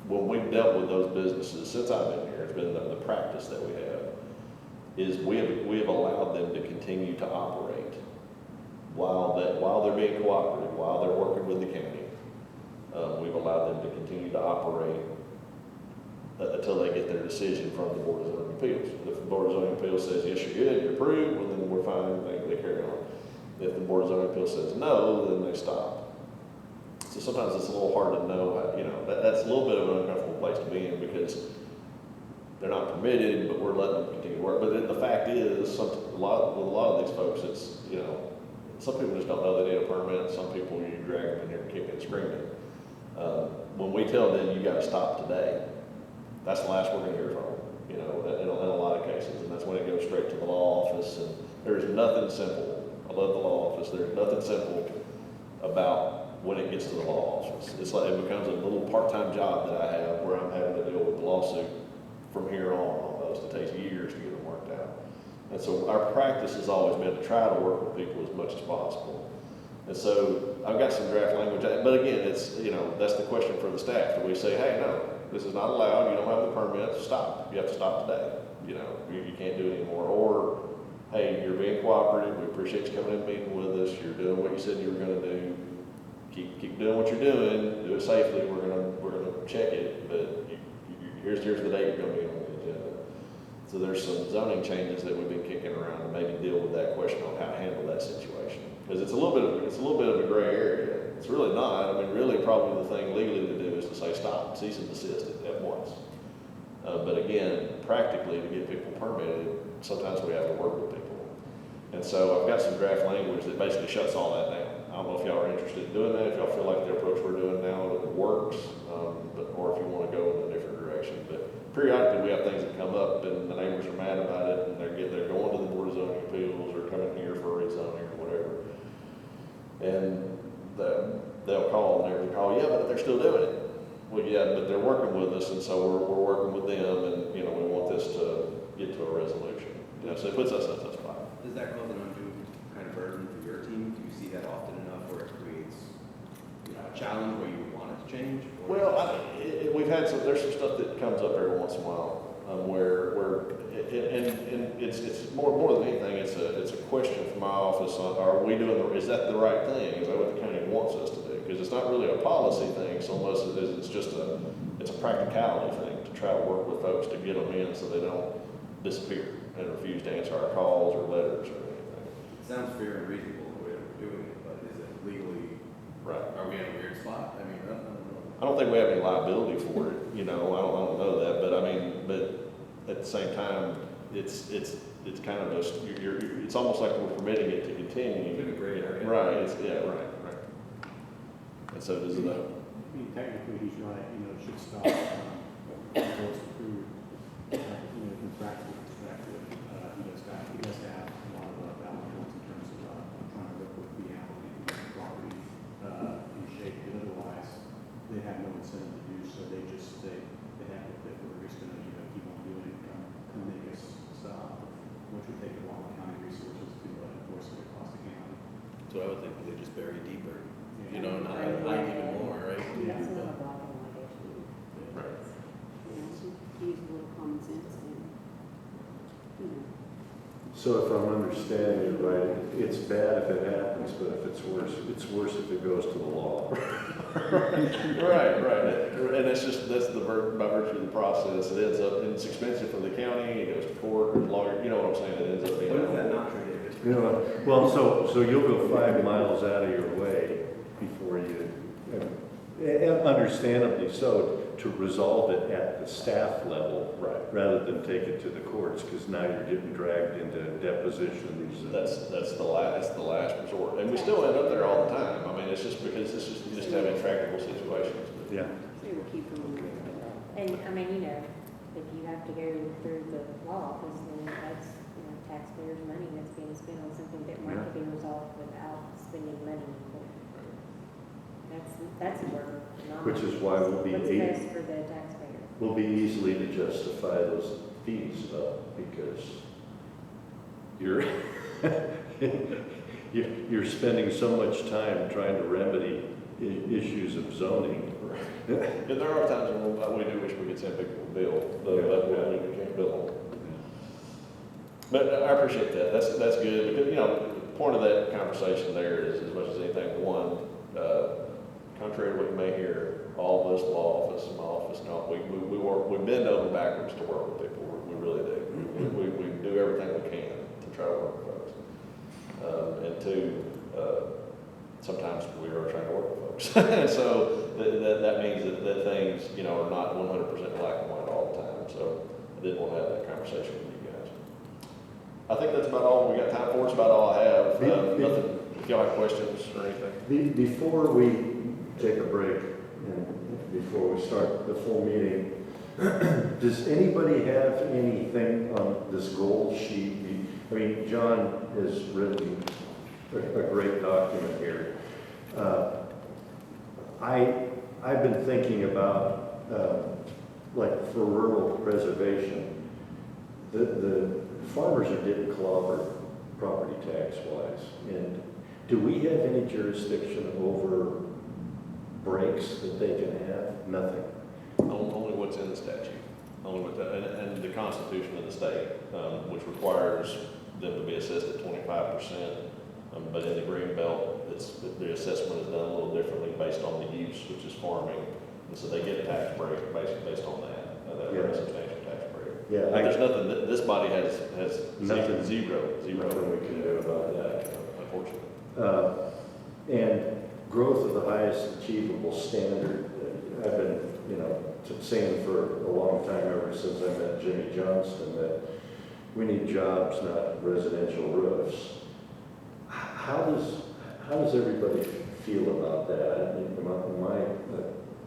when we've dealt with those businesses, since I've been here, it's been the practice that we have, is we have allowed them to continue to operate while they're being cooperative, while they're working with the county. We've allowed them to continue to operate until they get their decision from the Board of Zoning Appeals. If the Board of Zoning Appeals says, yes, you're good, you're approved, well, then we're fine, they carry on. If the Board of Zoning Appeals says no, then they stop. So sometimes it's a little hard to know, you know, that's a little bit of an uncomfortable place to be in, because they're not permitted, but we're letting them continue to work. But the fact is, with a lot of these folks, it's, you know, some people just don't know they need a permit. Some people, you drag them in here kicking and screaming. When we tell them, you gotta stop today, that's the last we're gonna hear from them, you know, in a lot of cases. And that's when it goes straight to the law office. And there's nothing simple. I love the law office. There's nothing simple about when it gets to the law office. It's like it becomes a little part-time job that I have, where I'm having to deal with the lawsuit from here on almost. It takes years to get them worked out. And so our practice has always been to try to work with people as much as possible. And so I've got some draft language, but again, it's, you know, that's the question for the staff. Do we say, hey, no, this is not allowed, you don't have the permit, stop. You have to stop today. You know, you can't do it anymore. Or, hey, you're being cooperative, we appreciate you coming in and meeting with us, you're doing what you said you were gonna do. Keep doing what you're doing, do it safely, we're gonna check it, but here's the date you're gonna be on the agenda. So there's some zoning changes that we've been kicking around to maybe deal with that question on how to handle that situation. Because it's a little bit of a gray area. It's really not. I mean, really, probably the thing legally to do is to say stop, cease and desist at once. But again, practically, to get people permitted, sometimes we have to work with people. And so I've got some draft language that basically shuts all that down. I don't know if y'all are interested in doing that, if y'all feel like the approach we're doing now works, or if you want to go in a different direction. But periodically, we have things that come up, and the neighbors are mad about it, and they're going to the Board of Zoning Appeals, or coming here for rezoning or whatever. And they'll call, and they'll call, yeah, but they're still doing it. Well, yeah, but they're working with us, and so we're working with them, and, you know, we want this to get to a resolution. You know, so it puts us in a tough spot. Does that cause an undue kind of burden for your team? Do you see that often enough where it creates, you know, a challenge where you want it to change? Well, there's some stuff that comes up every once in a while, it's more than anything, it's a question from my office on, is that the right thing? Is that what the county wants us to do? Because it's not really a policy thing, so unless it is, it's a practicality thing to try to work with folks to get them in so they don't disappear and refuse to answer our calls or letters or anything. It sounds fair and reasonable the way that we're doing it, but is it legally, Right. are we in a weird spot? I mean, I don't know. I don't think we have any liability for it, you know, I don't know that, but I mean, but at the same time, it's kind of just, it's almost like we're permitting it to continue. It's in a gray area. Right, right. And so does it, I mean, technically, he's right, you know, it should stop, until it's approved. You know, from a practical perspective, he does have a lot of valid points in terms of trying to work with what I would think, they just bury deeper, you Yeah. know, and hide even more, right? That's not a black and white issue. Right. You know, use a little common sense and, you know. So if I'm understanding it right, it's bad if it happens, but if it's worse if it goes to the law. Right, and that's by virtue of the process, it ends up, it's expensive for the county, it goes to court, there's lawyer, you know what I'm saying, it ends up being. What is that not true, David? You know, well, so you'll go 5 miles out of your way before you, and understandably so, to resolve it at the staff level. Right. Rather than take it to the courts, because now you're getting dragged into depositions. That's the last resort, and we still end up there all the time. I mean, it's just because you just have intractable situations. Yeah. So we'll keep them on there. And, I mean, you know, if you have to go through the law office, then that's, you know, taxpayers' money that's being spent on something that might be resolved without spending money in court. That's a burden. Which is why we'll be What's able- best for the taxpayer. Will be easily to justify those fees, because you're you're spending so much time trying to remedy issues of zoning. And there are times when we do wish we could send people a bill, but we can't bill them. But I appreciate that. That's good, because, you know, the point of that conversation there is, as much as anything, one, contrary to what you may hear, all of us, law office and my office, no, we bend over backwards to work with people. We really do. We do everything we can to try to work with folks. And two, sometimes we are trying to work with folks. And so that means that things, you know, are not 100% black and white all the time. So I did want to have that conversation with you guys. I think that's about all we got time for. It's about all I have. Nothing. If y'all have questions or anything. Before we take a break, and before we start the full meeting, does anybody have anything on this goal sheet? I mean, John has written a great document here. I've been thinking about, like for rural preservation, the farmers are getting clobbered property tax wise. And do we have any jurisdiction over breaks that they can have? Nothing. Only what's in the statute, only what and the Constitution of the state, which requires them to be assessed at 25%. But in the green belt, the assessment is done a little differently based on the use, which is farming, and so they get a tax break based on that. That very substantial tax break. Yeah, But there's nothing. This body has Nothing. zero. Nothing we can do about that. Unfortunately. And growth of the highest achievable standard. I've been, you know, saying for a long time, ever since I met Jimmy Johnston, that we need jobs, not residential roofs. How does everybody feel about that? I mean, am I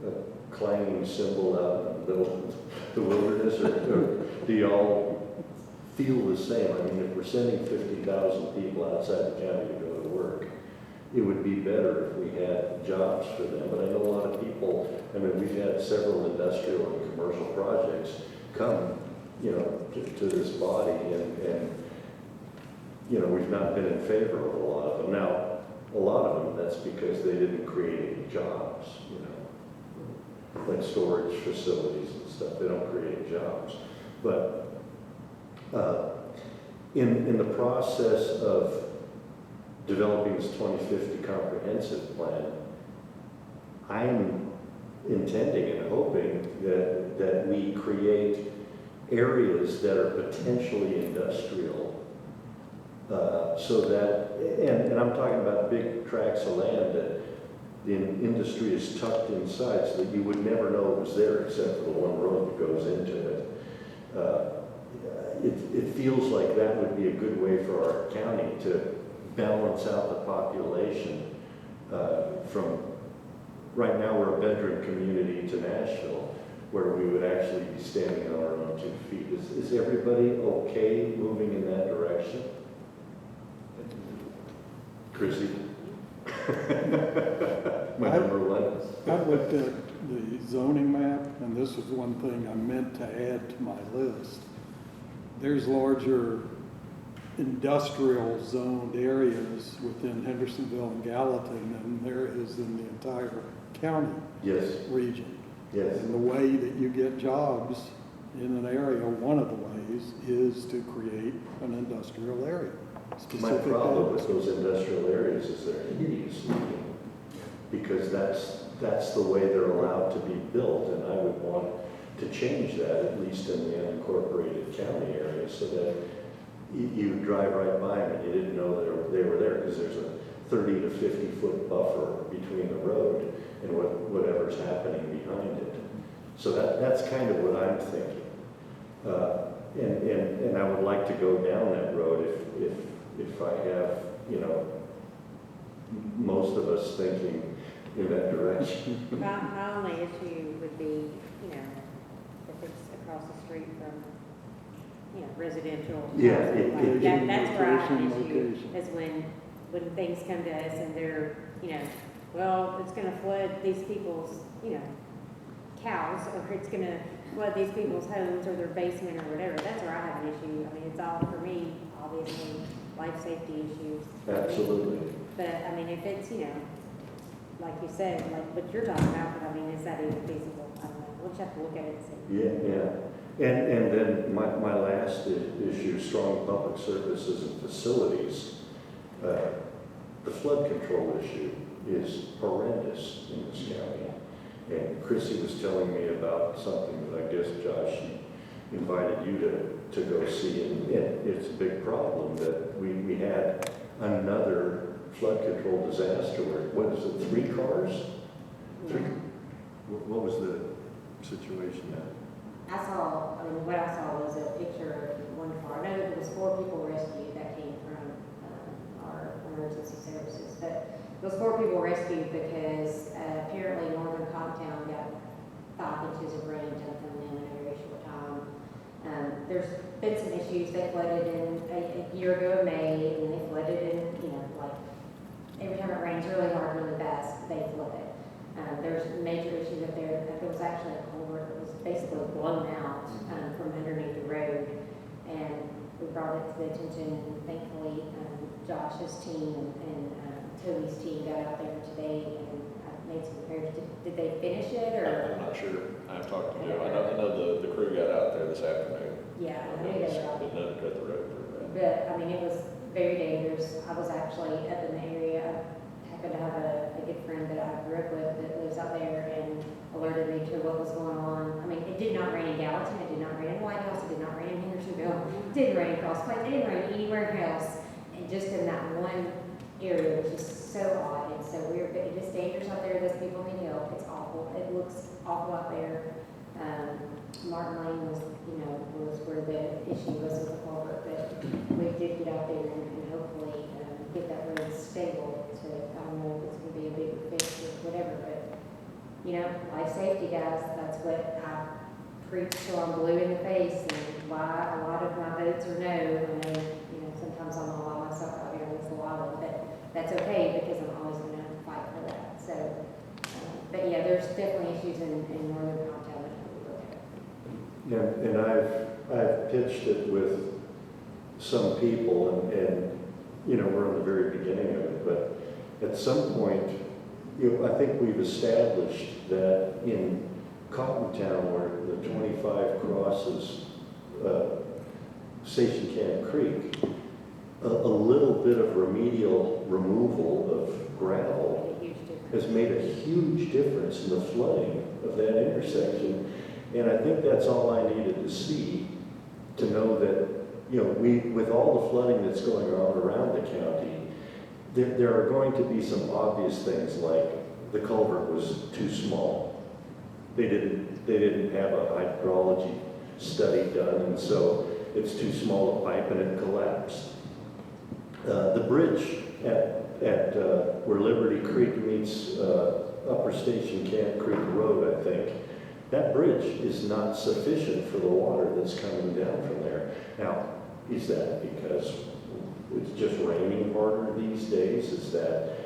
a clanging cymbal out in the middle of the wilderness, or do y'all feel the same? I mean, if we're sending 50,000 people outside the county to go to work, it would be better if we had jobs for them. But I know a lot of people, I mean, we've had several industrial and commercial projects come, you know, to this body, and you know, we've not been in favor of a lot of them. Now, a lot of them, that's because they didn't create any jobs, you know, like storage facilities and stuff. They don't create jobs. But in the process of developing this 2050 comprehensive plan, I'm intending and hoping that we create areas that are potentially industrial, so that, and I'm talking about big tracts of land that the industry is tucked inside, so that you would never know it was there except for the one road that goes into it. It feels like that would be a good way for our county to balance out the population from, right now we're a bedroom community to Nashville, where we would actually be standing on our own 2 feet. Is everybody okay moving in that direction? Chrissy? My number one. I've looked at the zoning map, and this is one thing I meant to add to my list. There's larger industrial zoned areas within Hendersonville and Gallatin than there is in the entire county Yes, region. yes. And the way that you get jobs in an area, one of the ways is to create an industrial area. My specific problem with areas. those industrial areas is they're hideous looking, because that's the way they're allowed to be built, and I would want to change that, at least in the unincorporated county area, so that you drive right by them and you didn't know they were there, because there's a 30 to 50 foot buffer between the road and whatever's happening behind it. So that's kind of what I'm thinking. And I would like to go down that road if I have, you know, most of us thinking in that direction. My only issue would be, you know, if it's across the street from, you know, residential. Yeah, housing, like that's where I have an Location, issue, is when things come to us and they're, you know, well, it's gonna flood these people's, you know, cows, or it's gonna flood these people's homes or their basement or whatever. That's where I have an issue. I mean, it's all, for me, obviously, life safety issues. Absolutely. But, I mean, if it's, you know, like you said, like what you're talking about, but I mean, is that even feasible? I don't know. We'll just have to look at it and see. Yeah. And then my last issue, strong public services and facilities. The flood control issue is horrendous in this county. And Chrissy was telling me about something that I guess, Josh, she invited you to go see. And it's a big problem that we had another flood control disaster where, what is it, 3 cars? What was the situation there? I mean, what I saw was a picture of one car. I know there was 4 people rescued that came from our emergency services, but those 4 people rescued because apparently northern Cottontown got 5 inches of rain dumped on them in a very short time. There's been some issues. They flooded in a year ago in May, and they flooded in, you know, like every time it rains really hard, really fast, they flood it. There's major issues up there. There was actually a culvert that was basically blown out from underneath the road, and we brought it to the attention. Thankfully, Josh's team and Toby's team got out there today and made some repairs. Did they finish it, or? I'm not sure. I've talked to Joe. I know the crew got out there this afternoon. Yeah, I knew they were out. But none cut the road through that. But, I mean, it was very dangerous. I was actually up in the area. I happened to have a good friend that I grew up with that lives out there and alerted me to what was going on. I mean, it did not rain in Gallatin. It did not rain in White House. It did not rain in Hendersonville. It didn't rain across Plains. It didn't rain anywhere else. And just in that one area, which is so odd and so weird. But it is dangerous out there. Those people need help. It's awful. It looks awful out there. Martin Lane was, you know, was where the issue was with the culvert, but we did get out there and hopefully get that road stable to, I don't know if it's going to be a bigger fix or whatever, but, you know, life safety, guys, that's what I preach till I'm blue in the face, and why a lot of my votes are no. I know, you know, sometimes I'm going to allow myself out here in this little island, but that's okay because I'm always going to fight for that. So, but yeah, there's definitely issues in northern Cottontown that we look at. Yeah, and I've pitched it with some people, and you know, we're in the very beginning of it, but at some point, you know, I think we've established that in Cottontown, where the 25 crosses Station Camp Creek, a little bit of remedial removal of gravel has made a huge difference in the flooding of that intersection. And I think that's all I needed to see to know that, you know, with all the flooding that's going on around the county, there are going to be some obvious things like the culvert was too small. They didn't have a hydrology study done, and so it's too small a pipe and it collapsed. The bridge at where Liberty Creek meets Upper Station Camp Creek Road, I think, that bridge is not sufficient for the water that's coming down from there. Now, is that because it's just raining harder these days? Is that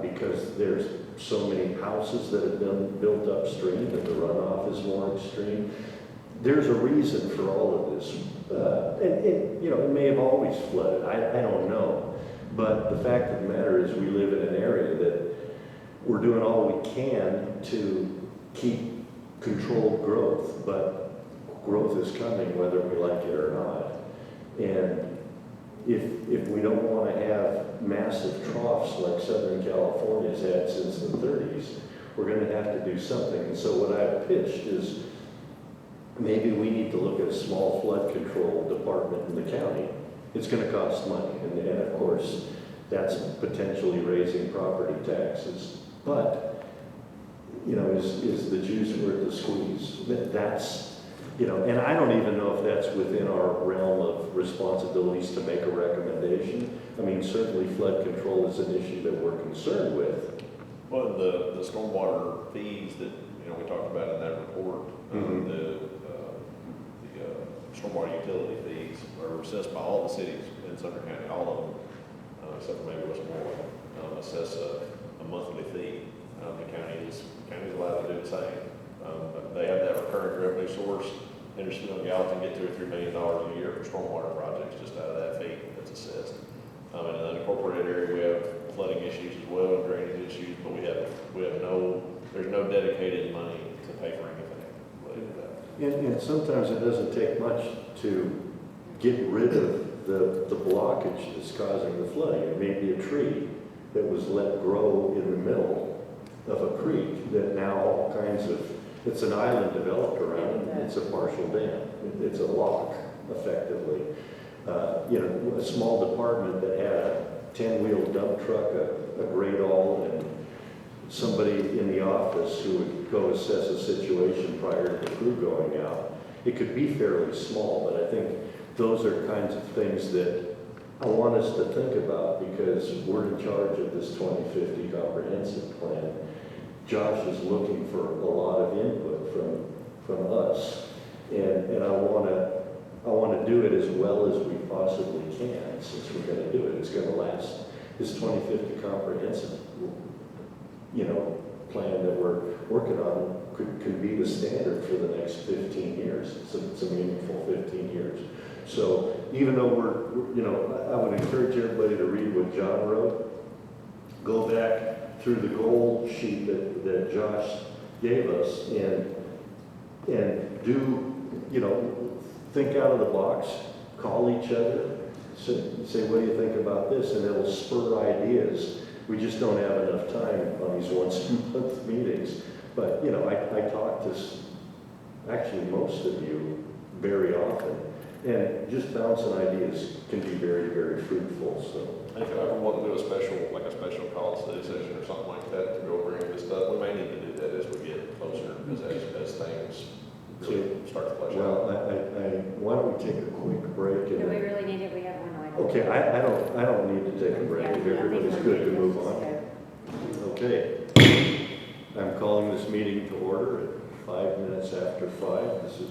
because there's so many houses that have been built upstream that the runoff is more extreme? there's a reason for all of this. And, you know, it may have always flooded, I don't know. But the fact of the matter is we live in an area that we're doing all we can to keep controlled growth, but growth is coming whether we like it or not. And if we don't want to have massive troughs like Southern California's had since the 30s, we're going to have to do something. And so what I've pitched is maybe we need to look at a small flood control department in the county. It's going to cost money, and of course, that's potentially raising property taxes. But, you know, is the juice worth the squeeze? That's, you know, and I don't even know if that's within our realm of responsibilities to make a recommendation. I mean, certainly flood control is an issue that we're concerned with. Well, the stormwater fees that, you know, we talked about in that report, the stormwater utility fees are assessed by all the cities in Sumner County, all of them, except for maybe Westmoreland, assess a monthly fee. The county's allowed to do the same. They have that recurring revenue source. Hendersonville and Gallatin get $2 or $3 million a year for stormwater projects just out of that fee that's assessed. In the unincorporated area, we have flooding issues as well, and drainage issues, but there's no dedicated money to pay for anything related to that. And sometimes it doesn't take much to get rid of the blockage that's causing the flooding. It may be a tree that was let grow in the middle of a creek that now all kinds of, it's an island developed around it. It's a partial dam. It's a lock, effectively. You know, a small department that had a 10-wheel dump truck, a great all, and somebody in the office who would go assess a situation prior to the crew going out. It could be fairly small, but I think those are kinds of things that I want us to think about because we're in charge of this 2050 comprehensive plan. Josh is looking for a lot of input from us, and I want to do it as well as we possibly can since we're going to do it. It's going to last. This 2050 comprehensive, you know, plan that we're working on could be the standard for the next 15 years. It's a meaningful 15 years. So even though we're, you know, I would encourage everybody to read what John wrote. Go back through the goal sheet that Josh gave us and do, you know, think out of the box, call each other, say, what do you think about this? And it'll spur ideas. We just don't have enough time on these once-a-month meetings. But, you know, I talk to actually most of you very often. And just bouncing ideas can be very, very fruitful. So If I ever want to do a special call study session or something like that to go over any of this stuff, we may need to do that as we get closer, as things really start to flesh out. well, why don't we take a quick break? Do And we really need it? We have one like. okay, I don't need to take a break. If everybody's good to move on. Okay. I'm calling this meeting to order at 5 minutes after 5. This is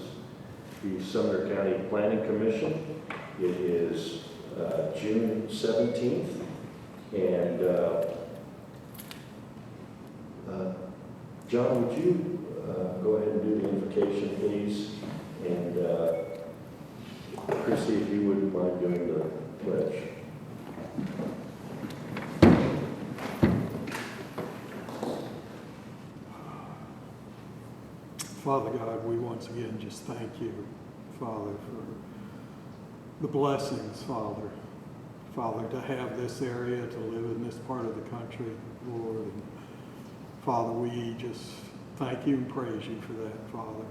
the Sumner County Planning Commission. It is June 17th. And John, would you go ahead and do the invocation, please? And Christy, if you wouldn't mind doing the pledge. Father God, we once again just thank you, Father, for the blessings, Father. Father, to have this area, to live in this part of the country, Lord. And Father, we just thank you and praise you for that, Father.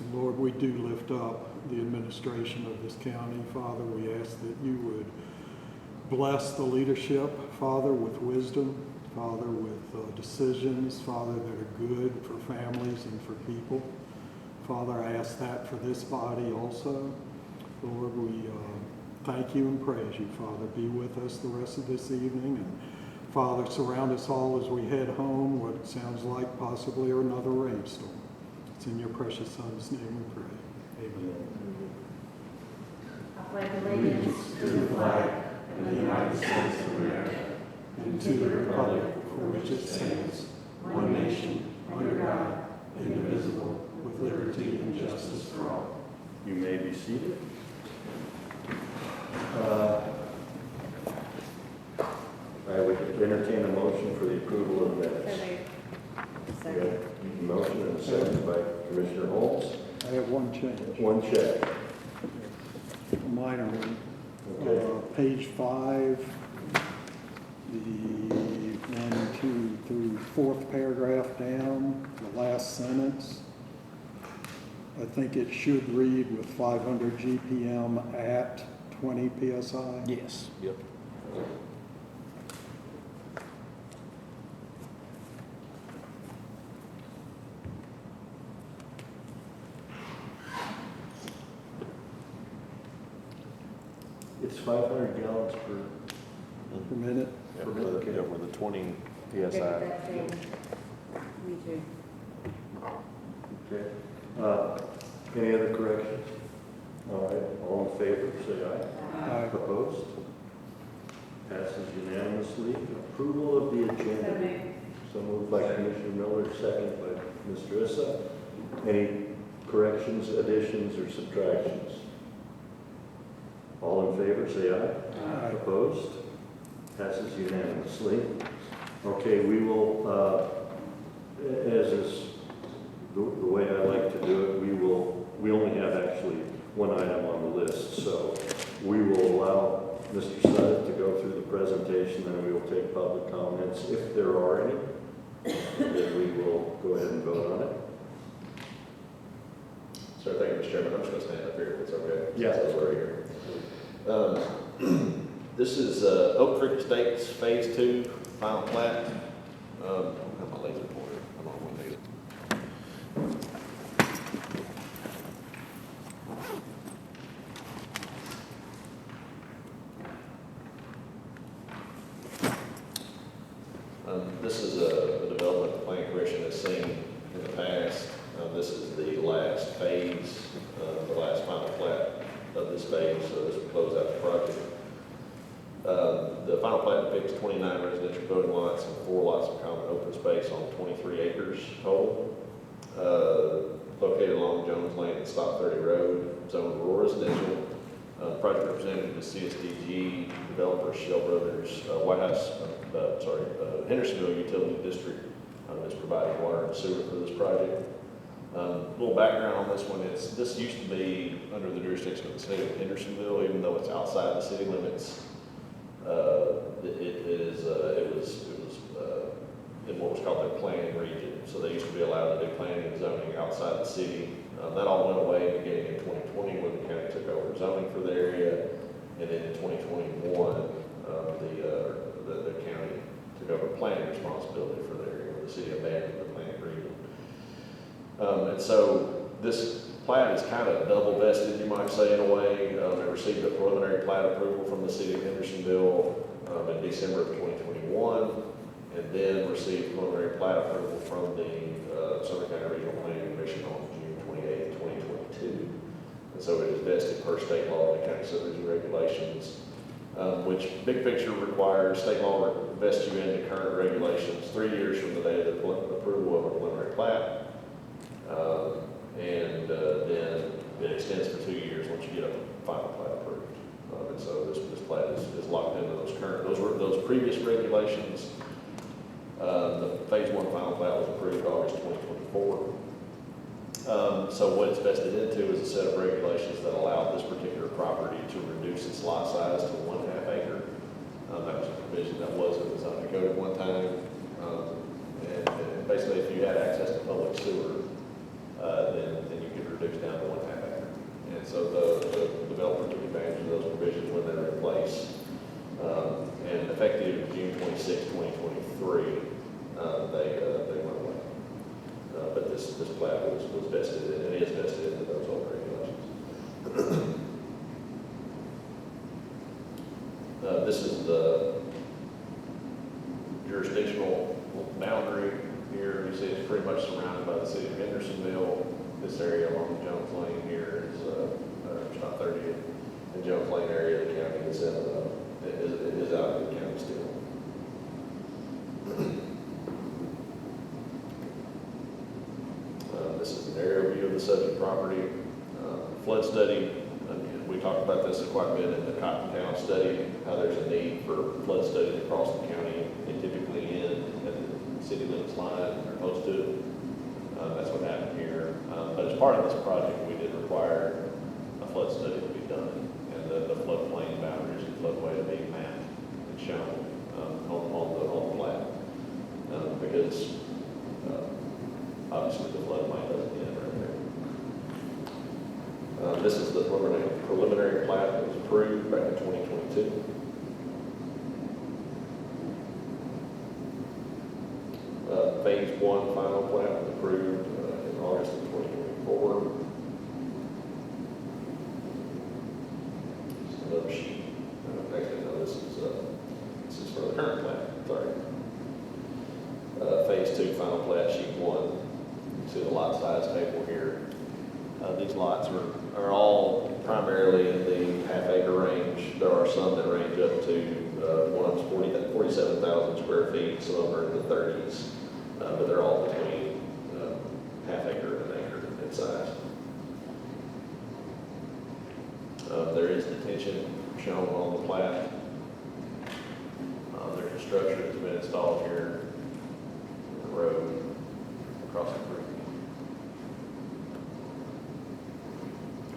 And Lord, we do lift up the administration of this county, Father. We ask that you would bless the leadership, Father, with wisdom, Father, with decisions, Father, that are good for families and for people. Father, I ask that for this body also. Lord, we thank you and praise you, Father. Be with us the rest of this evening. And Father, surround us all as we head home, what it sounds like possibly another rainstorm. It's in your precious Son's name we pray. Amen. I pledge allegiance To the flag of the United States of America and to the republic for which it stands, one nation, under God, indivisible, with with liberty and justice for all. You may be seated. I would entertain a motion for the approval of the minutes. We have a motion and a second by Commissioner Holmes. I have one change, One check. a minor one. Okay. Page 5, the 1, 2 through 4th paragraph down, the last sentence. I think it should read with 500 GPM at 20 PSI. Yes. Yep. It's 500 gallons per. Per minute. Yeah, with the 20 Good with PSI. that too. Me too. Okay. Any other corrections? All right, all in favor, say aye. Aye. Opposed? Passes unanimously. Approval of the So agenda. moved. So moved by Commissioner Miller, second by Mr. Issa. Any corrections, additions, or subtractions? All in favor, say aye. Aye. Opposed? Passes unanimously. Okay, we will, as is the way I like to do it, we only have actually one item on the list, so we will allow Mr. Suddeth to go through the presentation, then we will take public comments. If there are any, then we will go ahead and vote on it. So thank you, Mr. Chairman. I'm just going to stand up here if it's okay. Yeah. Since I was already here. This is Oak Creek Estates Phase 2 final plat. I have my laser pointer. I don't want to need it. This is a development the Planning Commission has seen in the past. This is the last phase, the last final plat of this phase, so this will close out the project. The final plat depicts 29 residential building lots and 4 lots of common open space on 23 acres total. Located along Jones Lane and Stop 30 Road, zone rural residential. Project representative is CSDG, developer Shell Brothers, Hendersonville Utility District is providing water and sewer for this project. Little background on this one is this used to be under the jurisdiction of the city of Hendersonville, even though it's outside the city limits. It was in what was called their planning region. So they used to be allowed to do planning and zoning outside the city. That all went away beginning in 2020 when the county took over zoning for the area, and then in 2021 the county took over planning responsibility for the area. The city abandoned the planning region. And so this plat is kind of double vested, you might say, in a way. They received a preliminary plat approval from the city of Hendersonville in December of 2021, and then received preliminary plat approval from the Sumner County Regional Planning Commission on June 28, 2022. And so it is vested per state law and the county subdivision regulations, which big picture requires state law vests you into current regulations 3 years from the day of the approval of a preliminary plat. And then it extends for 2 years once you get a final plat approved. And so this plat is locked into those previous regulations. The phase 1 final plat was approved August 2024. So what it's vested into is a set of regulations that allow this particular property to reduce its lot size to 1.5 acre. That was a provision that was in the zoning code at one time. And basically, if you had access to public sewer, then you could reduce down to 1.5 acre. And so the developer took advantage of those provisions when they were in place. And effective June 26, 2023, they went away. But this plat was vested, and it is vested into those old regulations. This is the jurisdictional boundary here. You see it's pretty much surrounded by the city of Hendersonville. This area along Jones Lane here is Stop 30 and Jones Lane area of the county is out of the county still. This is an aerial view of study, we talked about this quite a bit in the Cotton Town study, how there's a need for flood studies across the county. They typically end at the city limits line, or close to it. That's what happened here. But as part of this project, we did require a flood study to be done, and the floodplain boundaries and floodway to be mapped and shown on the plat. Because obviously the floodplain doesn't end right there. This is the preliminary plat that was approved back in 2022. Phase 1 final plat was approved in August of 2024. Just another sheet. Actually, no, this is for the current plat. Sorry. Phase 2 final plat, sheet 1. You see the lot size table here. These lots are all primarily in the half-acre range. There are some that range up to one of 47,000 square feet. Some of them are in the 30s, but they're all between half-acre and an acre in size. There is detention shown on the plat. There's a structure that's been installed here, the road across the creek.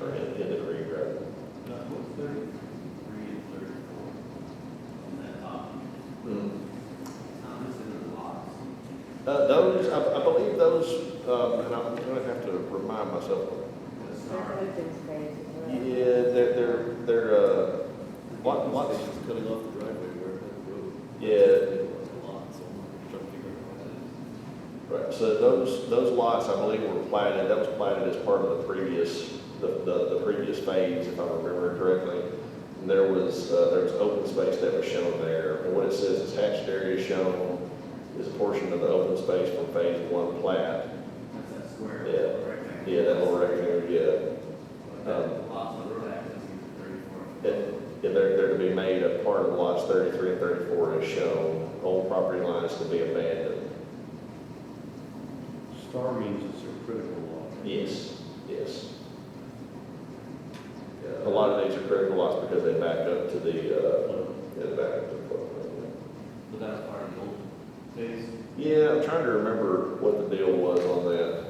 Or in the creek, rather. What's 33 and 34 on that top? How much in the lots? Those, I believe those, and I'm going to have to remind myself. That's open space as well. Yeah, they're lots. Stations cutting off the driveway where that road. Yeah. Lots, so I'm trying to figure out what that is. Right, so those lots, I believe, were platted, that was platted as part of the previous phase, if I remember correctly. And there was open space that was shown there. And what it says is hatched area shown is a portion of the open space from phase 1 plat. That's that square. Yeah. Rectangle. Yeah, that little rectangle, yeah. Lots of road access to 34. Yeah, they're to be made a part of lots 33 and 34 as shown. Old property lines to be abandoned. Star means it's a critical lot. Yes, yes. Yeah, a lot of these are critical lots because they back up to the floodplain. But that's part of the old phase. Yeah, I'm trying to remember what the deal was on that.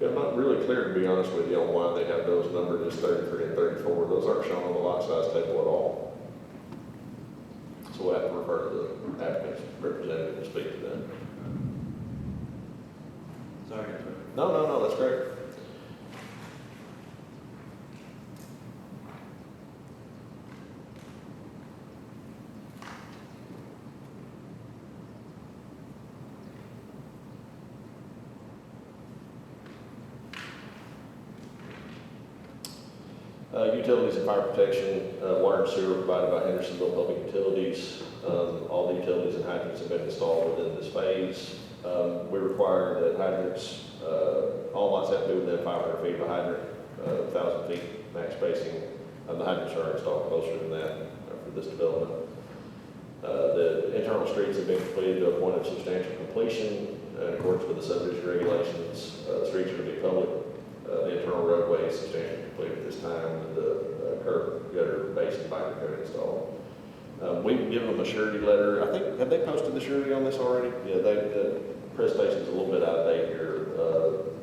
I'm not really clear, to be honest with you, on why they have those numbered as 33 and 34. Those aren't shown on the lot size table at all. So we'll have to refer to the applicant's representative to speak to that. Sorry to interrupt. No, that's great. Utilities and fire protection, water and sewer provided by Hendersonville Public Utilities. All the utilities and hydrants have been installed within this phase. We require that hydrants, all lots have to be within 500 feet of a hydrant, 1,000 feet max spacing. The hydrants are installed closer than that for this development. The internal streets have been completed to a point of substantial completion in accordance with the subdivision regulations. The streets are to be public. The internal roadway is substantially complete at this time with the curb, gutter, base, and binder code installed. We've given them a surety letter. I think, have they posted the surety on this already? Yeah, the presentation's a little bit out of date here.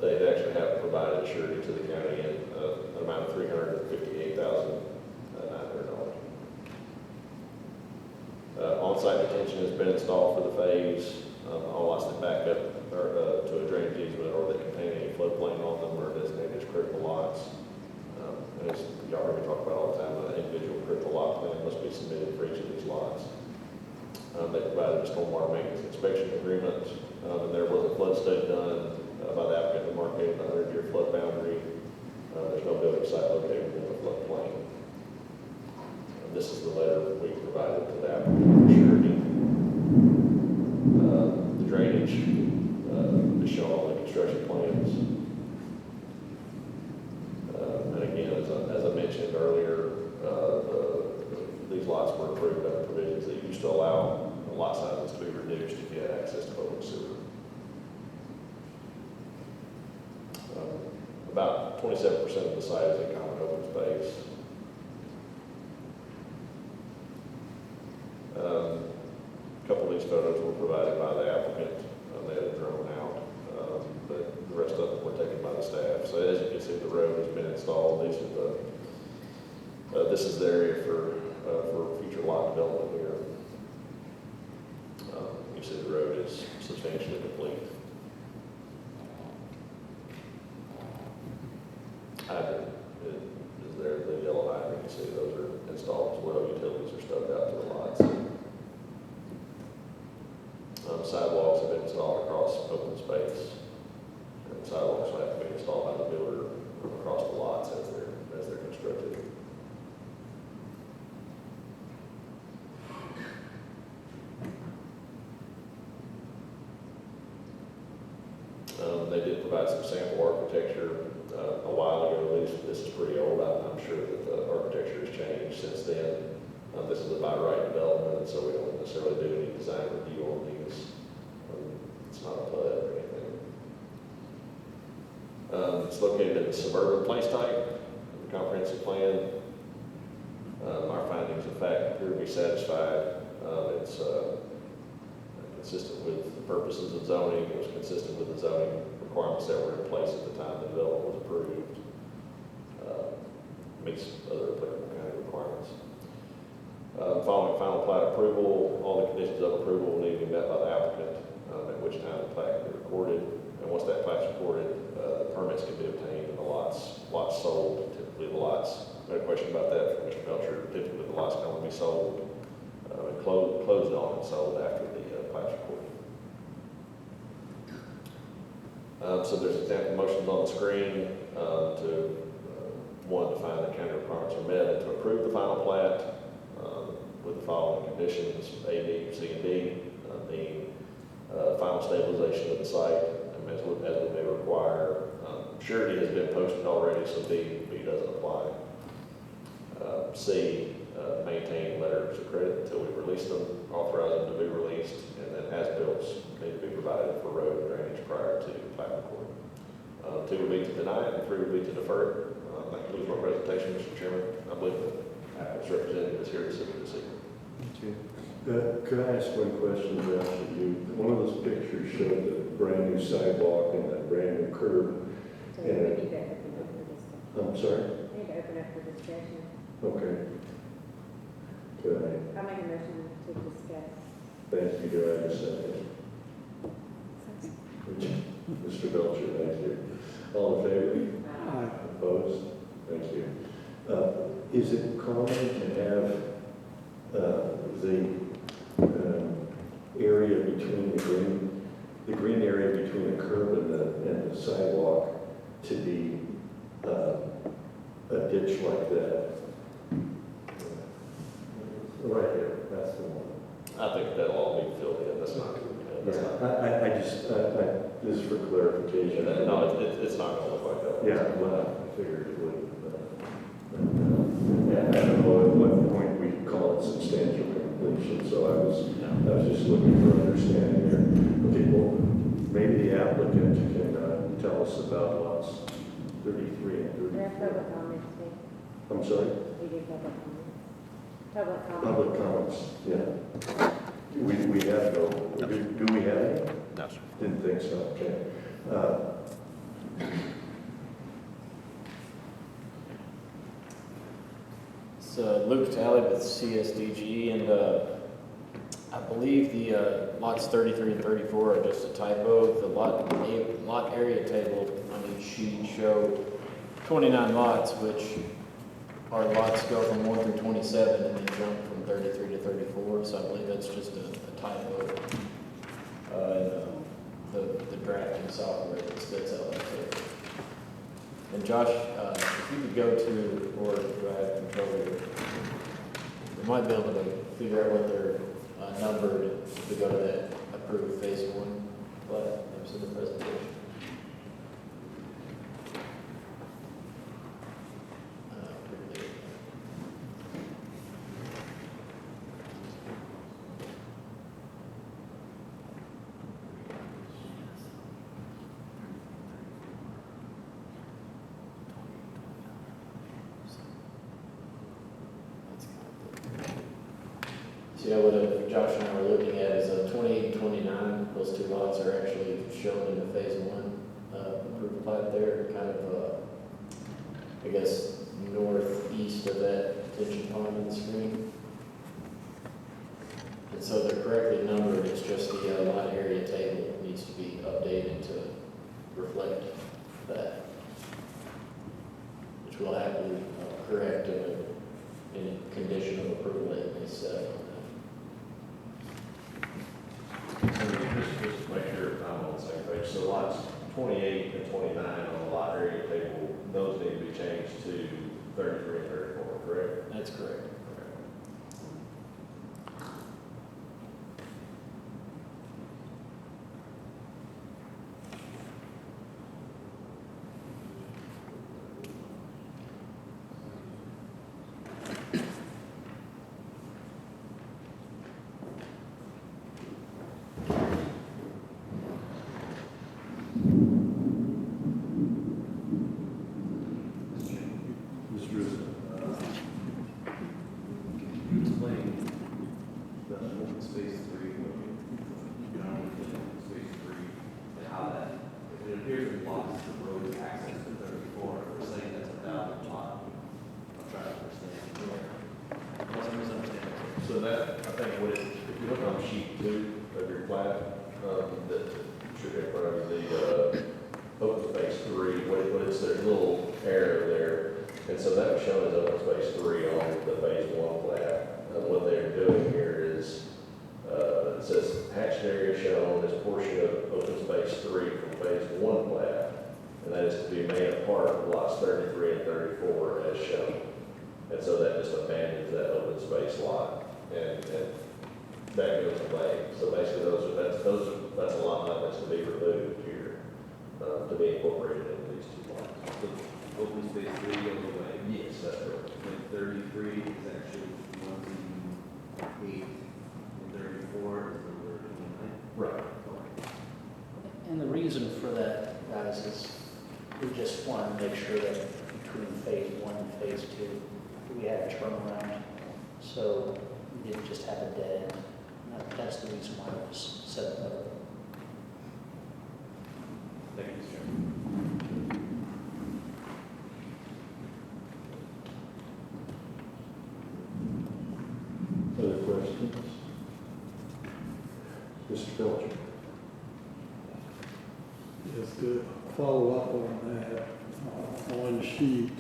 They actually have provided a surety to the county in an amount of $358,900. On-site detention has been installed for the phase. All lots that back up to a drainage easement or that contain any floodplain on them are designated as critical lots. And as y'all heard me talk about all the time, an individual critical lot plan must be submitted for each of these lots. They provided a stormwater maintenance inspection agreement, and there was a flood study done by the applicant that marked the 100-year flood boundary. There's no building site located within the floodplain. this is the letter we provided to the applicant for surety. The drainage is shown on the construction plans. And again, as I mentioned earlier, these lots were approved under provisions that used to allow lot sizes to be reduced to get access to public sewer. About 27% of the site is in common open space. A couple of these photos were provided by the applicant. They had it drawn out, but the rest of them were taken by the staff. So as you can see, the road has been installed. These are this is the area for future lot development here. You see the road is substantially complete. Hydrant is there, the yellow hydrant, you see those are installed as well. Utilities are stuck out to the lots. Sidewalks have been installed across open space. And sidewalks will have to be installed by the builder across the lots as they're constructed. They did provide some sample architecture a while ago. This is pretty old. I'm sure that the architecture has changed since then. This is a by right development, so we don't necessarily do any design review on these. It's not a PUD or anything. It's located in the suburban place type, the comprehensive plan. Our findings of fact appear to be satisfied. It's consistent with the purposes of zoning. It was consistent with the zoning requirements that were in place at the time the development was approved. Meets other applicable county requirements. Following final plat approval, all the conditions of approval will need to be met by the applicant, at which time the plat can be recorded. And once that plat's recorded, permits can be obtained and the lots sold. Typically the lots, I had a question about that from Mr. Belcher. Typically the lots can only be sold, closed on and sold after the plat's recorded. So there's example motions on the screen one, to find that county requirements are met, and to approve the final plat with the following conditions, A, B, C, and D, being final stabilization of the site, as would may require. Surety has been posted already, so B doesn't apply. C, maintain letters of credit until we release them, authorize them to be released, and then as-bills need to be provided for road and drainage prior to plat recording. 2 would be to deny it, and 3 would be to defer it. That concludes my presentation, Mr. Chairman. I believe the applicant's representative is here to speak this evening. Could I ask one question, Josh? One of those pictures showed the brand new sidewalk and a brand new curb. So we need to open up for discussion. I'm sorry? We need to open up for discussion. Okay. Could I'll make a motion to discuss. thank you, do I have a second? Mr. Belcher, thank you. All in favor? Aye. Opposed? Thank you. Is it common to have the area between the green area between the curb and the sidewalk to be a ditch like that? Right here, that's the one. I think that'll all be filled in. That's not. This is for clarification. No, it's not going to look like that. Yeah, well, I figured it would. I don't know at what point we call it substantial completion, so I was just looking for understanding here. Okay, well, maybe the applicant can tell us about lots 33 and 34. We have public comments too. I'm sorry? We do public comments. Public comments. Public comments, yeah. We have no, do we have any? No, sir. Didn't think so, okay. It's Luke Talley with CSDG, and I believe the lots 33 and 34 are just a typo. The lot area table on each sheet show 29 lots, which our lots go from 1 through 27 and then jump from 33 to 34. So I believe that's just a typo in the drafting software that spits out that table. And Josh, if you could go to, or do I have control here? we might be able to figure out what their number to go to that approved phase one, but that was in the presentation. See, what Josh and I were looking at is 28 and 29, those two lots are actually shown in the phase one approved plat there, kind of, I guess, northeast of that detention pond on the screen. And so they're correctly numbered, it's just the lot area table needs to be updated to reflect that, which we'll happily correct in a condition of approval that they set on Just to make sure I'm on the same page, so lots 28 and 29 on the lot area table, those need to be changed to 33 and 34, correct? that. That's correct. Mr. Rizzo. Can you explain the open space three, what you know, open space three, and how that, if it appears in blocks, the road access to 34, if we're saying that's a valid lot, I'm trying to understand. What's the misunderstanding? So that, I think, what it, if you look on sheet 2 of your plat, that should be in front of you, the open space 3, what it's, there's a little arrow there. And so that was shown as open space 3 on the phase 1 plat. And what they're doing here is, it says hatched area shown as portion of open space 3 from phase 1 plat. And that is to be made a part of lots 33 and 34 as shown. And so that just abandons that open space lot. And that goes away. So basically that's a lot line that's to be removed here, to be incorporated into these two lots. So open space three goes away. Yes, that's correct. And 33 is actually 1, 8, and 34 is number 29. Right. And the reason for that, guys, is we just want to make sure that between phase one and phase two, we had a turnaround, so we didn't just have a dead end. That's the reason why it was set up. Thank you, Mr. Chairman. Other questions? Mr. Belcher? Just to follow up on that, on sheet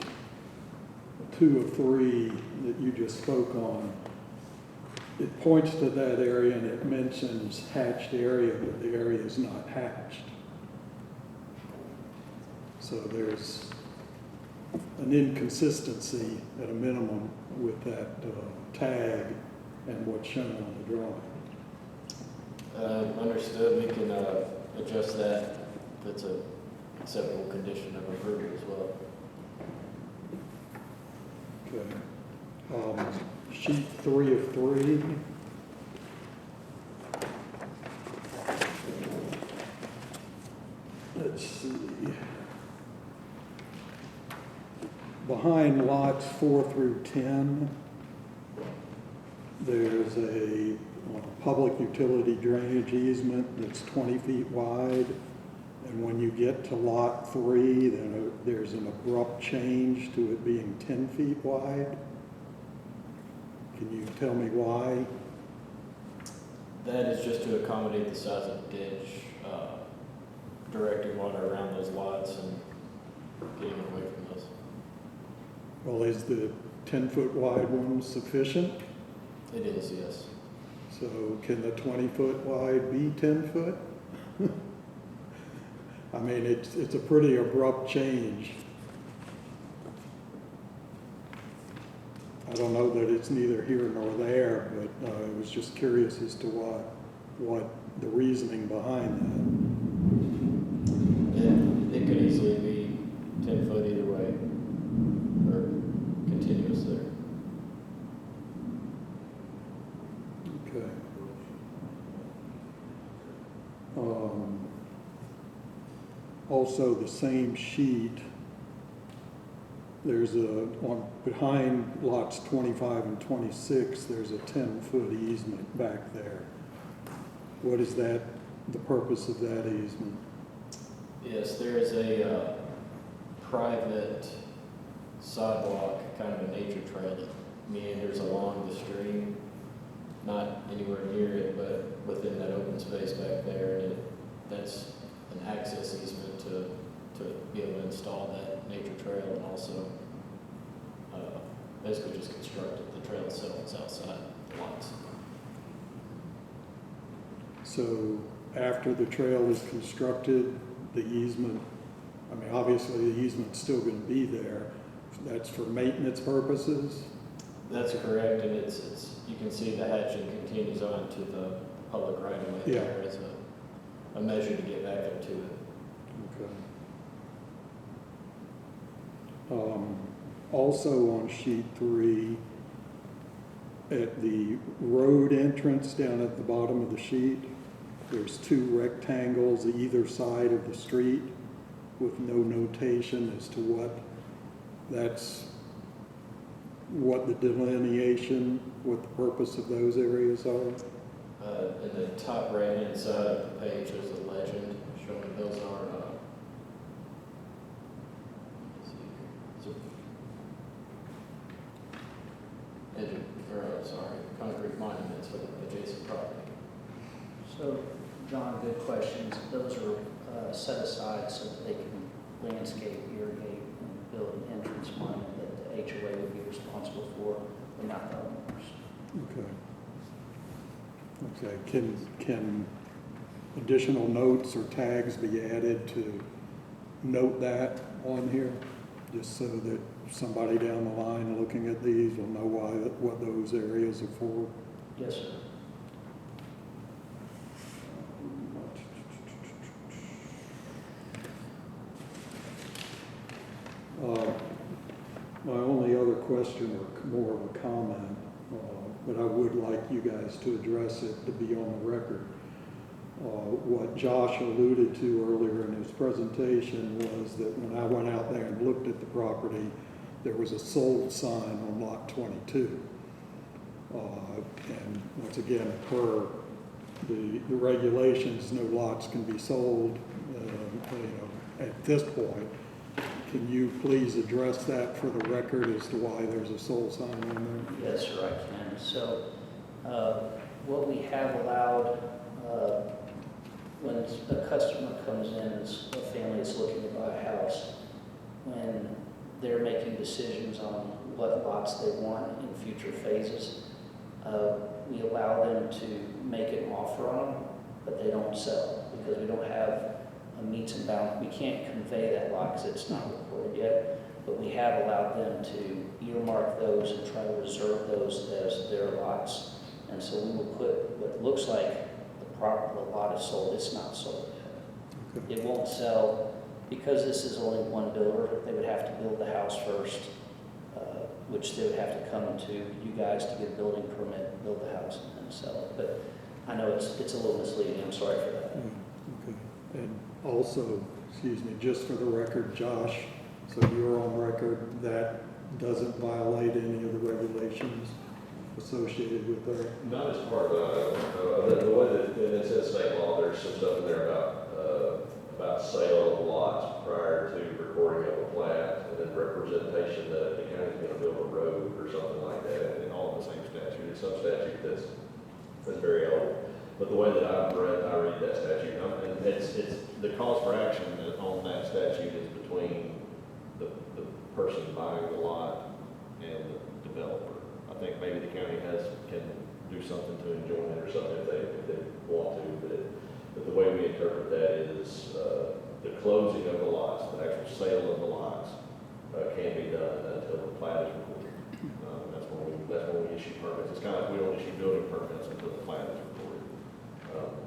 2 of 3 that you just spoke on, it points to that area and it mentions hatched area, but the area is not hatched. So there's an inconsistency at a minimum with that tag and what's shown on the drawing. Understood, we can adjust that, that's a acceptable condition of approval as well. Okay. Sheet 3 of 3. Let's see. Behind lots 4 through 10, there's a public utility drainage easement that's 20 feet wide. And when you get to lot 3, then there's an abrupt change to it being 10 feet wide. Can you tell me why? That is just to accommodate the size of the ditch, directing water around those lots and getting away from those. Well, is the 10-foot wide one sufficient? It is, yes. So can the 20-foot wide be 10 foot? I mean, it's a pretty abrupt change. I don't know that it's neither here nor there, but I was just curious as to what the reasoning behind It could easily be 10 foot either way, or continuous there. that. Okay. Also, the same sheet, there's behind lots 25 and 26, there's a 10-foot easement back there. What is that, the purpose of that easement? Yes, there is a private sidewalk, kind of a nature trail that meanders along the stream, not anywhere near it, but within that open space back there. And that's an access easement to be able to install that nature trail, and also basically just construct it. The trail itself is outside the lots. So after the trail is constructed, the easement, I mean, obviously the easement's still going to be there. That's for maintenance purposes? That's correct, and it's you can see the hatching continues on to the public right of way Yeah. there as a measure to get back there to it. Okay. Also on sheet 3, at the road entrance down at the bottom of the sheet, there's 2 rectangles either side of the street with no notation as to what the delineation, what the purpose of those areas are. In the top right-hand side of the page, there's a legend showing those are, let's see, concrete monuments for the adjacent property. So, John, good questions. Those are set aside so that they can landscape, irrigate, and build an entrance monument that the HOA would be responsible for, and not the owners. Okay. Okay, can additional notes or tags be added to note that on here? Just so that somebody down the line looking at these will know what those areas are for? Yes, sir. My only other question, or more of a comment, but I would like you guys to address it to be on the record. What Josh alluded to earlier in his presentation was that when I went out there and looked at the property, there was a sold sign on lot 22. And once again, per the regulations, no lots can be sold, at this point. Can you please address that for the record as to why there's a sold sign on there? Yes, sir, I can. So, what we have allowed, when a customer comes in, as a family is looking to buy a house, when they're making decisions on what lots they want in future phases, we allow them to make an offer on them, but they don't sell, because we don't have a meets and bounds. We can't convey that lot because it's not recorded yet, but we have allowed them to earmark those and try to reserve those as their lots. And so we will put what looks like the lot is sold. It's not sold yet. Okay. It won't sell because this is only one builder. They would have to build the house first, which they would have to come to you guys to get a building permit, build the house, and then sell it. But I know it's a little misleading. I'm sorry for that. Okay. And also, excuse me, just for the record, Josh, so you're on record, that doesn't violate any of the regulations associated with that? Not as far as the way that, and it's in state law, there's some stuff in there about sale of lots prior to recording of a plat, and then representation that the county's gonna build a road or something like that, and all in the same statute. It's some statute that's very old. But the way that I read that statute, and it's the cause for action on that statute is between the person buying the lot and the developer. I think maybe the county can do something to enjoin it or something if they want to, but the way we interpret that is the closing of the lots, the actual sale of the lots can be done until the plat is recorded. That's when we issue permits. It's kind of like we don't issue building permits until the plan is recorded.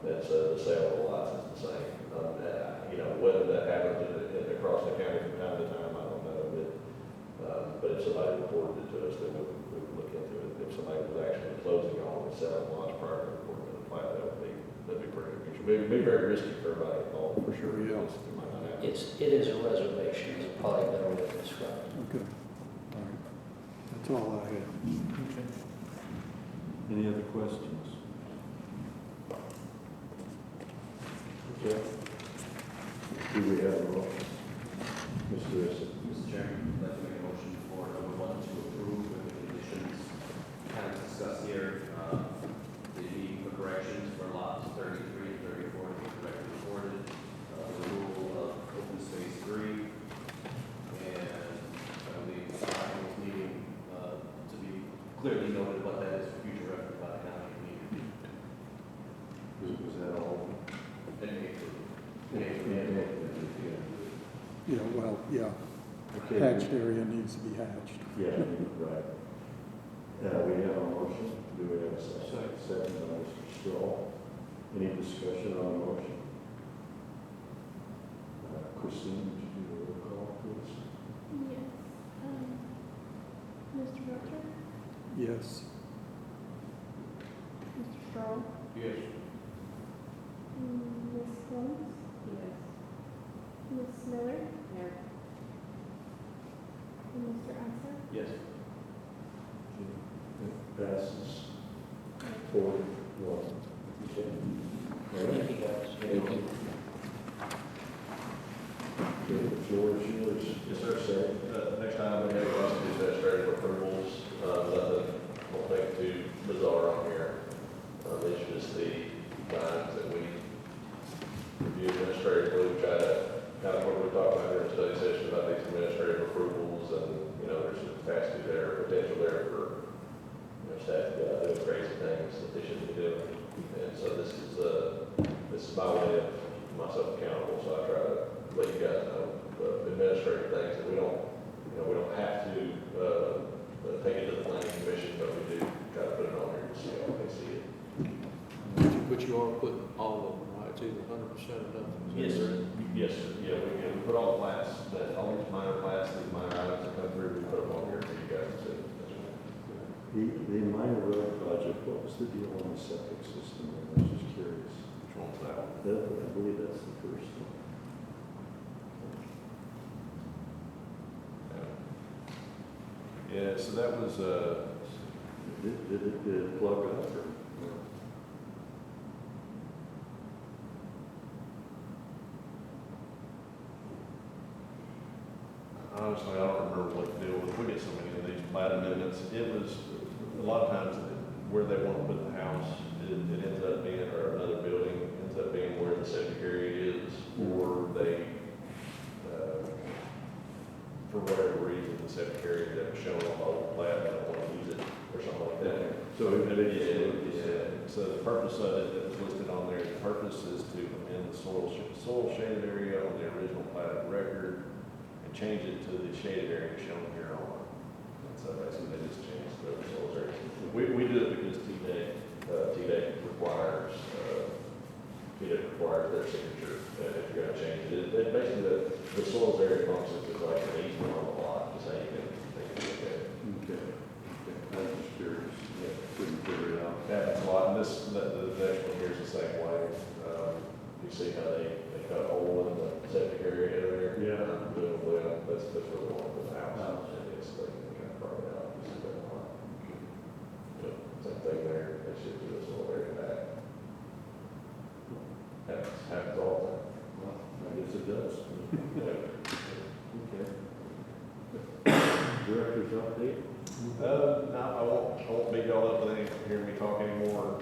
The sale of the lots is the same. You know, whether that happens across the county from time to time, I don't know, but if somebody reported it to us, then we would look into it. If somebody was actually closing on and selling lots prior to reporting to the plan, that'd be pretty unusual. It'd be very risky for everybody involved. For sure, yeah. It might not happen. It is a reservation, is probably a better way to describe it. Okay. All right. That's all I have. Any other questions? Okay. Do we have a motion? Mr. Issa? Mr. Chairman, I'd like to make a motion for number one to approve with the conditions kind of discussed here, the need for corrections for lots 33 and 34 to be correctly recorded, the removal of open space 3, and I believe the meeting to be clearly noted what that is for future reference by the county community. Was that all? And Yeah, well, yeah. Okay. Hatched area needs to be hatched. Yeah, right. We have a motion. Do we have a second? Second by Mr. Straw. Any discussion on the motion? Christine, would you do a roll call, please? Yes. Mr. Butcher? Yes. Mr. Straw? Yes. Ms. Combs? Yes. Ms. Miller? No. And Mr. Asa? Yes. Passes 4-1. Okay. All right. Thank you, guys. Thank you. Okay, the floor is yours. Yes, sir. Next time we have us do administrative approvals, nothing, won't make too bizarre on here. These are just the times that we review administratively, we try to, kind of what we talked about here in study session about these administrative approvals, and, you know, there's some capacity there, potential there for, you know, staff to go out doing crazy things that they shouldn't be doing. And so this is my way of myself accountable, so I try to let you guys know administrative things that we don't have to take it to the planning commission, but we do try to put it on here to see how they see it. But you are putting all of them, right? It's either 100% or nothing. Yes, sir. Yes, sir. Yeah, we put all the plats, all these minor plats, these minor items that come through, we put them on here for you guys to see. The minor road project, what was the deal on the septic system? I was just curious. Which one's that one? I believe that's the first one. Yeah, so that was, Did it plug up or? honestly, I don't remember what the deal was. We get so many of these plat amendments. It was, a lot of times, where they want to put the house, it ends up being, or another building, ends up being where the septic area is, or they, for whatever reason, the septic area that was shown on the old plat, they don't want to use it, or something like that. So it Yeah. So the purpose of it that was listed on there, the purpose is to amend the soil shaded area on the original plat of record and change it to the shaded area shown here on. And so basically they just changed the soil area. We do it because TDEC requires their signature if you're going to change it. Basically the soil area functions is like an easement on the lot, just how you can look at it. Okay. I was just curious. Yeah, couldn't figure it out. Happens a lot, and the next one here is the same way. You see how they cut a hole in the septic area there? Yeah. Doing a well, that's where they want to put the house. And it's, they kind of carve it out, just a lot. Yep, same thing there, they should do this little area back. Happens all the time. Well, I guess it does. Yeah. Okay. Director's update? No, I won't beat y'all up with any, hearing me talk anymore.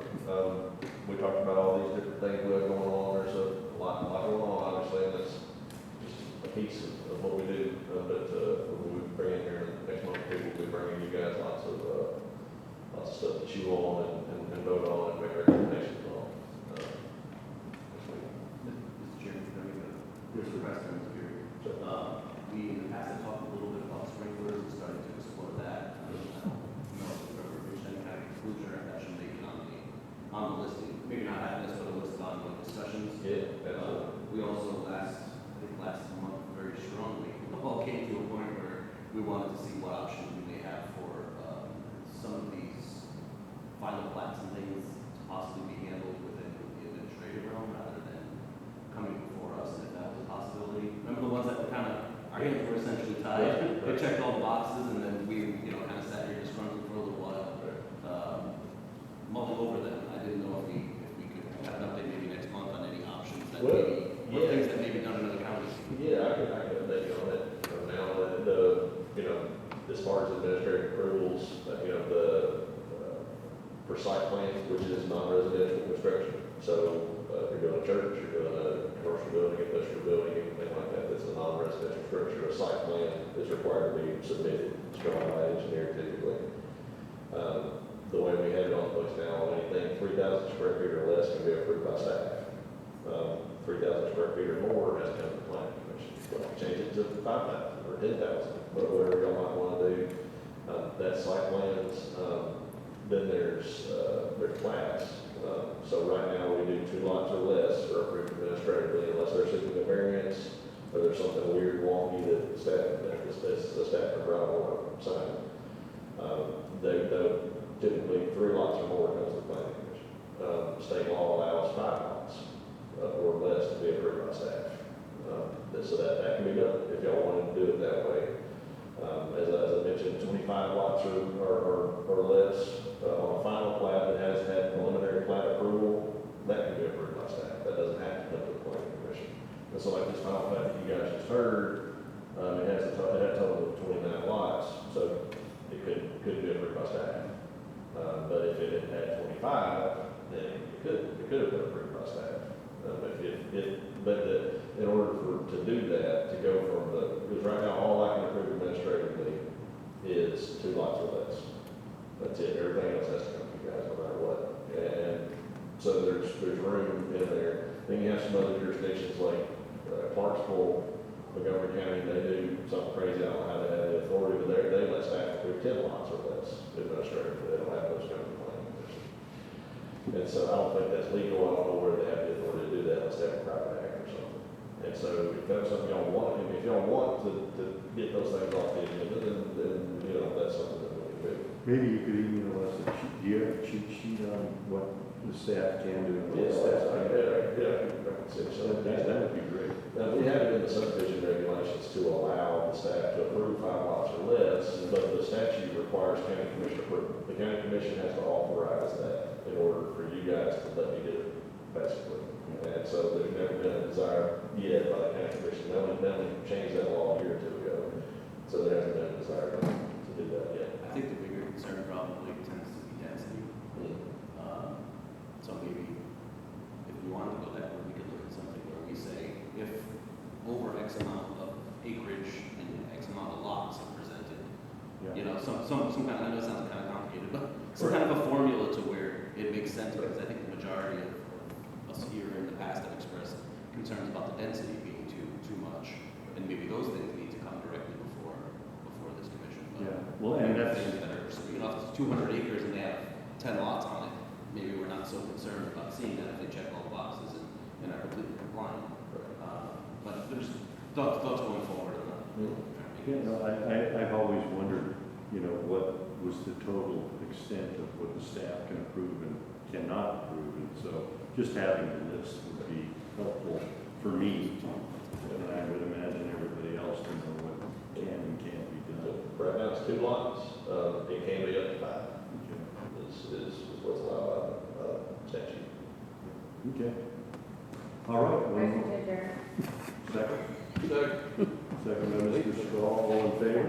We talked about all these different things we have going on. There's a lot going on, obviously, and that's just a piece of what we do. But when we bring in here next month, people will be bringing you guys lots of stuff to chew on and vote on and make recommendations on. Mr. Chairman, can I make a Yes, sir. request on this period? We in the past have talked a little bit about sprinklers and starting to explore that. Yeah, I can update you on it now. As far as administrative approvals, for site plans, which is non-residential construction. So, if you're doing a church, you're doing a commercial building, industrial building, anything like that, that's a non-residential structure, a site plan is required to be submitted, it's drawn by an engineer typically. The way we have it on the books now, anything 3,000 square feet or less can be approved by staff. 3,000 square feet or more has to come to the planning commission. Well, change it to 5,000 or 10,000, but whatever y'all might want to do. That's site plans. Then there's plats. So right now we do 2 lots or less are approved administratively unless they're seeking a variance or there's something weird wonky that the staff can write or sign. They typically 3 lots or more comes to the planning commission. State law allows 5 lots or less to be approved by staff. So that can be done if y'all wanted to do it that way. As I mentioned, 25 lots or less on a final plat that has had preliminary plat approval, that can be approved by staff. That doesn't have to come to the planning commission. And so like this final plat that you guys just heard, it had a total of 29 lots, so it could be approved by staff. But if it had 25, then it could have been approved by staff. In order to do that, to go from because right now all I can approve administratively is 2 lots or less. That's it. Everything else has to come to you guys no matter what. And so there's room in there. Then you have some other jurisdictions like Clarksville, Montgomery County, they do something crazy. I don't know how they have the authority, but they let staff approve 10 lots or less administratively. They don't have those kind of planning commission. And so I don't think that's legal. I don't know where they have the authority to do that unless they have a private act or something. And so if that's something y'all want, if y'all want to get those things off the agenda, then that's something that we can do. Maybe you could email us, do you have a cheat sheet on what the staff can do? And what the staff can't do? That would be great. Now, we have it in the subdivision regulations to allow the staff to approve 5 lots or less, but the statute requires county commission approval. The county commission has to authorize that in order for you guys to let me do it, basically. And so there's never been a desire yet by the county commission. They only changed that law a year or 2 ago. So there hasn't been a desire to do that yet. I think the bigger concern probably tends to be density. So maybe if we wanted to go that way, we could look at something where we say, if over X amount of acreage and X amount of lots are presented, some kind of, I know it sounds kind of complicated, but some kind of a formula to where it makes sense, because I think the majority of us here in the past have expressed concerns about the density being too much, and maybe those things need to come directly before this commission. But well, and that's things that are, if it's 200 acres and they have 10 lots on it, maybe we're not so concerned about seeing that if they check all the boxes and are completely compliant. But there's thoughts going forward on that. I've always wondered, what was the total extent of what the staff can approve and cannot approve, and so just having the list would be helpful for me, and I would imagine everybody else to know what can and can't be done. Right now it's 2 lots. It can be up to 5. Is what's allowed by statute. Okay. All right. Motion to adjourn. Second. Second by Mr. Straw. All in favor?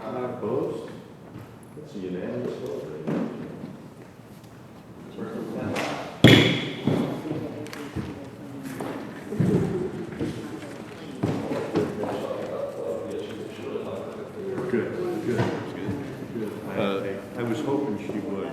Opposed? That's a unanimous vote.